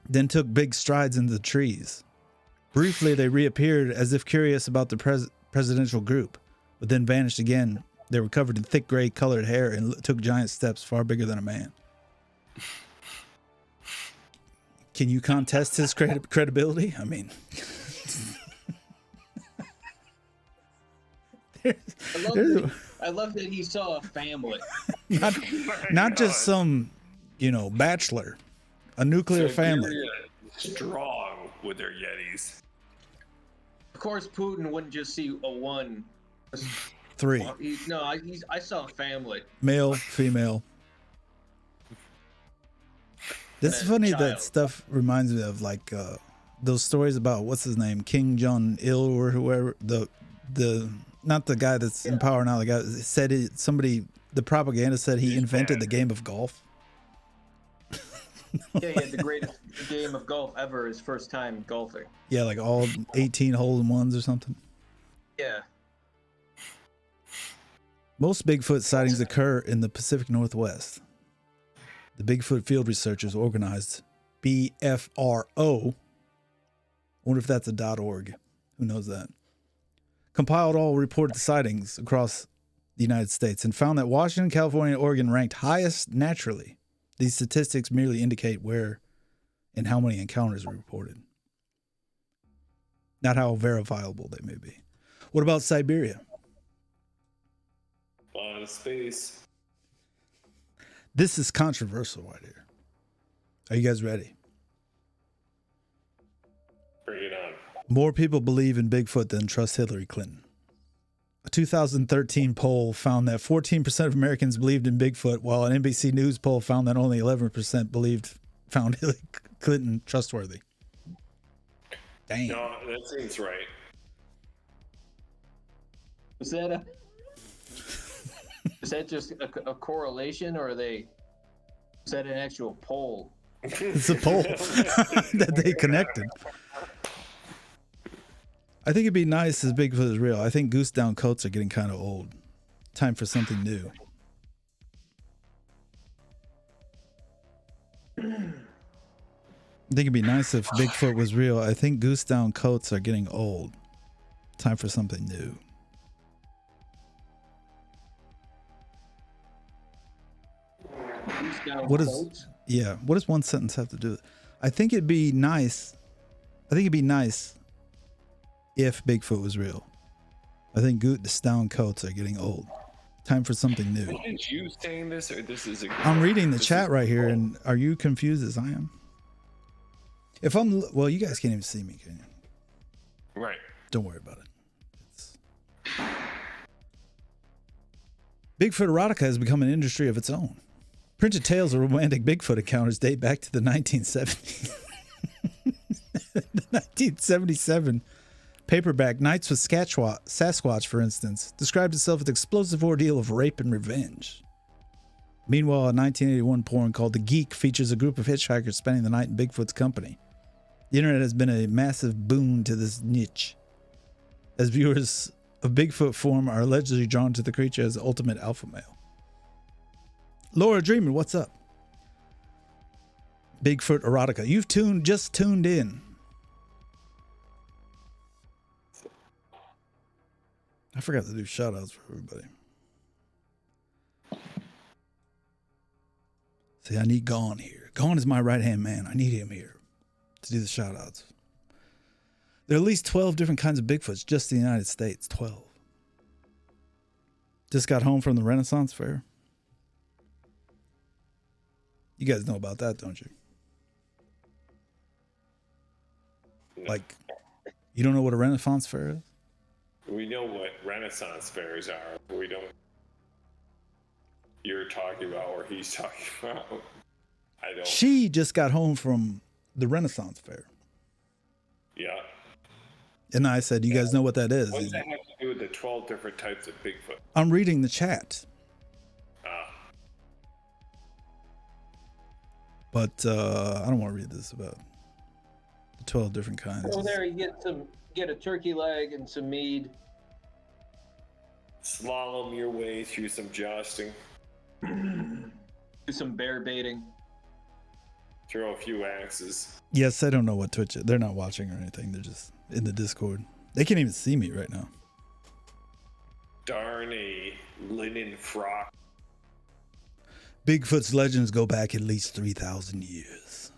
then took big strides into the trees. Briefly, they reappeared as if curious about the presidential group, but then vanished again. They were covered in thick gray colored hair and took giant steps far bigger than a man. Can you contest his credibility? I mean, I love that he saw a family. not just some, bachelor, a nuclear family. Strong with their yetis. Of course, Putin wouldn't just see a one. 3. I saw a family. Male, female. This is funny. That stuff reminds me of like those stories about what's his name, King Jong Il or whoever. The not the guy that's in power now. The guy said the propaganda said he invented the game of golf. Yeah, he had the greatest game of golf ever. His first time golfing. Yeah, like all 18 hole-in-ones or something. Yeah. Most Bigfoot sightings occur in the Pacific Northwest. The Bigfoot Field Researchers organized BFRO. I wonder if that's a .org. Who knows that? Compiled all reported sightings across the United States and found that Washington, California, and Oregon ranked highest naturally. These statistics merely indicate where and how many encounters were reported, not how verifiable they may be. What about Siberia? A lot of space. This is controversial right here. Are you guys ready? Bring it on. More people believe in Bigfoot than trust Hillary Clinton. A 2013 poll found that 14% of Americans believed in Bigfoot, while an NBC News poll found that only 11% found Hillary Clinton trustworthy. Damn. No, that seems right. Is that just a correlation, or is that an actual poll? It's a poll that they connected. I think it'd be nice as Bigfoot is real. I think goose down coats are getting kind of old. Time for something new. I think it'd be nice if Bigfoot was real. I think goose down coats are getting old. Time for something new. What does one sentence have to do with it? I think it'd be nice if Bigfoot was real. I think goose down coats are getting old. Time for something new. Is you saying this, or this is? I'm reading the chat right here, and are you confused as I am? Well, you guys can't even see me, can you? Right. Don't worry about it. Bigfoot erotica has become an industry of its own. Printed tales of romantic Bigfoot encounters date back to the 1970s. The 1977 paperback Nights with Sasquatch, for instance, described itself as an explosive ordeal of rape and revenge. Meanwhile, a 1981 porn called The Geek features a group of hitchhikers spending the night in Bigfoot's company. The internet has been a massive boon to this niche, as viewers of Bigfoot form are allegedly drawn to the creature as the ultimate alpha male. Laura Dreamer, what's up? Bigfoot erotica. You've just tuned in. I forgot to do shout outs for everybody. See, I need Gone here. Gone is my right hand man. I need him here to do the shout outs. There are at least 12 different kinds of Bigfoots just in the United States. 12. Just got home from the Renaissance Fair. You guys know about that, don't you? Like, you don't know what a Renaissance Fair is? We know what Renaissance fairs are. We don't. You're talking about or he's talking about. I don't. She just got home from the Renaissance Fair. Yeah. And I said, you guys know what that is? What does that have to do with the 12 different types of Bigfoot? I'm reading the chat. But I don't want to read this about the 12 different kinds. So there you get a turkey leg and some mead. Slalom your way through some jousting. Do some bear baiting. Throw a few axes. Yes, I don't know what Twitch is. They're not watching or anything. They're just in the Discord. They can't even see me right now. Darn a linen frock. Bigfoot's legends go back at least 3,000 years.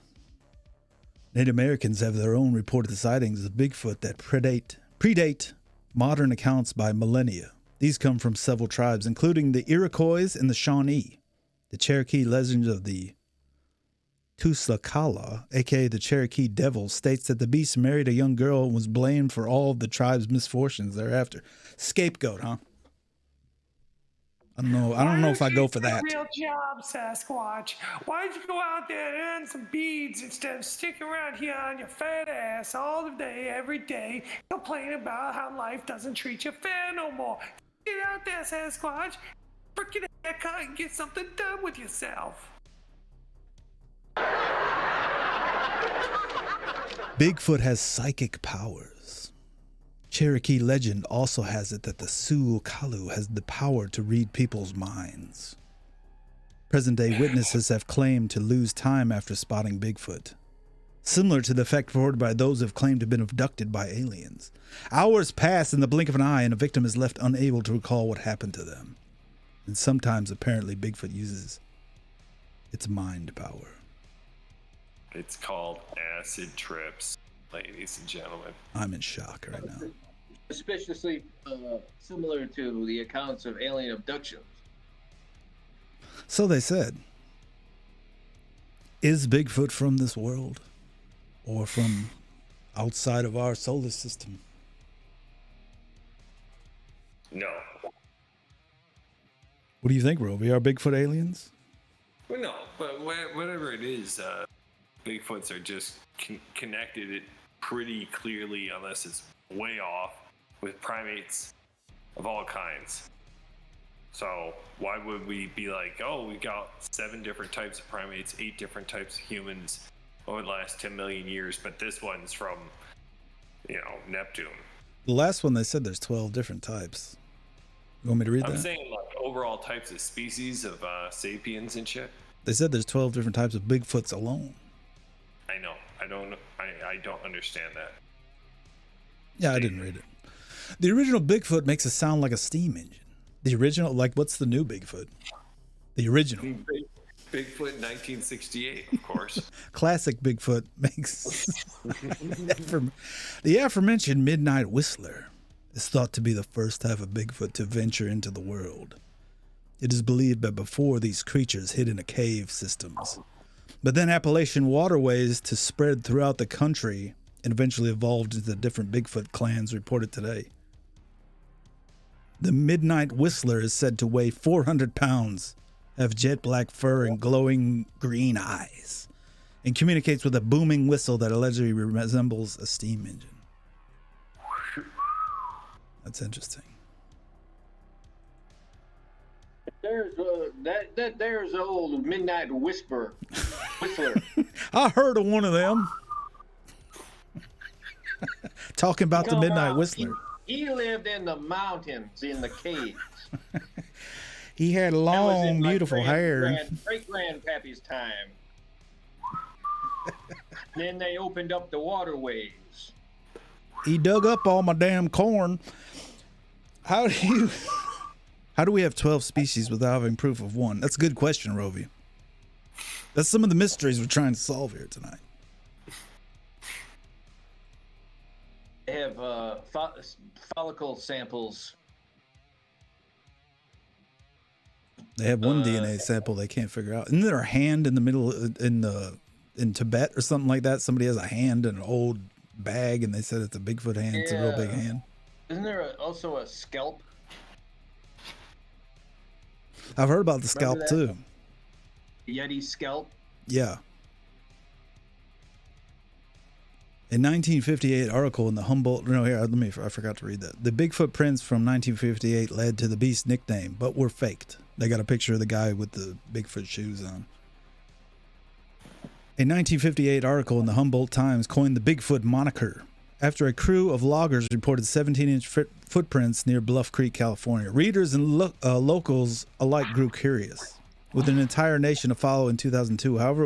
Native Americans have their own reported sightings of Bigfoot that predate modern accounts by millennia. These come from several tribes, including the Iroquois and the Shawnee. The Cherokee legend of the Tuslakala, aka the Cherokee Devil, states that the beast married a young girl and was blamed for all of the tribe's misfortunes thereafter. Scapegoat, huh? I don't know if I go for that. Real job, Sasquatch. Why'd you go out there and earn some beads instead of sticking around here on your fat ass all the day, every day, complaining about how life doesn't treat you fair no more? Get out there, Sasquatch. Freaking haircut and get something done with yourself. Bigfoot has psychic powers. Cherokee legend also has it that the Sioux Kalu has the power to read people's minds. Present-day witnesses have claimed to lose time after spotting Bigfoot, similar to the effect reported by those who have claimed to have been abducted by aliens. Hours pass in the blink of an eye and a victim is left unable to recall what happened to them. And sometimes, apparently, Bigfoot uses its mind power. It's called acid trips, ladies and gentlemen. I'm in shock right now. Suspiciously similar to the accounts of alien abductions. So they said. Is Bigfoot from this world? Or from outside of our solar system? No. What do you think, Roby? Are Bigfoot aliens? Well, no, but whatever it is, Bigfoots are just connected it pretty clearly, unless it's way off, with primates of all kinds. So why would we be like, oh, we got 7 different types of primates, 8 different types of humans over the last 10 million years, but this one's from, Neptune. The last one they said there's 12 different types. You want me to read that? I'm saying like overall types of species of sapiens and shit. They said there's 12 different types of Bigfoots alone. I know. I don't understand that. Yeah, I didn't read it. The original Bigfoot makes it sound like a steam engine. The original, like, what's the new Bigfoot? The original. Bigfoot 1968, of course. Classic Bigfoot makes... The aforementioned Midnight Whistler is thought to be the first type of Bigfoot to venture into the world. It is believed that before these creatures hid in cave systems, but then Appalachian waterways to spread throughout the country and eventually evolved into the different Bigfoot clans reported today. The midnight whistler is said to weigh 400 pounds, have jet black fur and glowing green eyes, and communicates with a booming whistle that allegedly resembles a steam engine. That's interesting. There's there's old midnight whistler. I heard of one of them. Talking about the midnight whistler. He lived in the mountains in the caves. He had That was long, in my beautiful hair. Great-grandpappy's time. Then they opened up the waterways. He dug up all my damn corn. How do we have 12 species without having proof of one? That's a good question, Rovi. That's some of the mysteries we're trying to solve here tonight. They have follicle samples. They have one DNA sample they can't figure out. Isn't there a hand in the middle in Tibet or something like that? Somebody has a hand in an old bag and they said it's a Bigfoot hand. It's a real big hand. Isn't there also a scalp? I've heard about the scalp too. Yeti scalp? Yeah. In 1958 article in the Humboldt, I forgot to read that. The Bigfoot prints from 1958 led to the beast's nickname, but were faked. They got a picture of the guy with the Bigfoot shoes on. A 1958 article in the Humboldt Times coined the Bigfoot moniker after a crew of loggers reported 17-inch footprints near Bluff Creek, California. Readers and locals alike grew curious. With an entire nation to follow in 2002, however,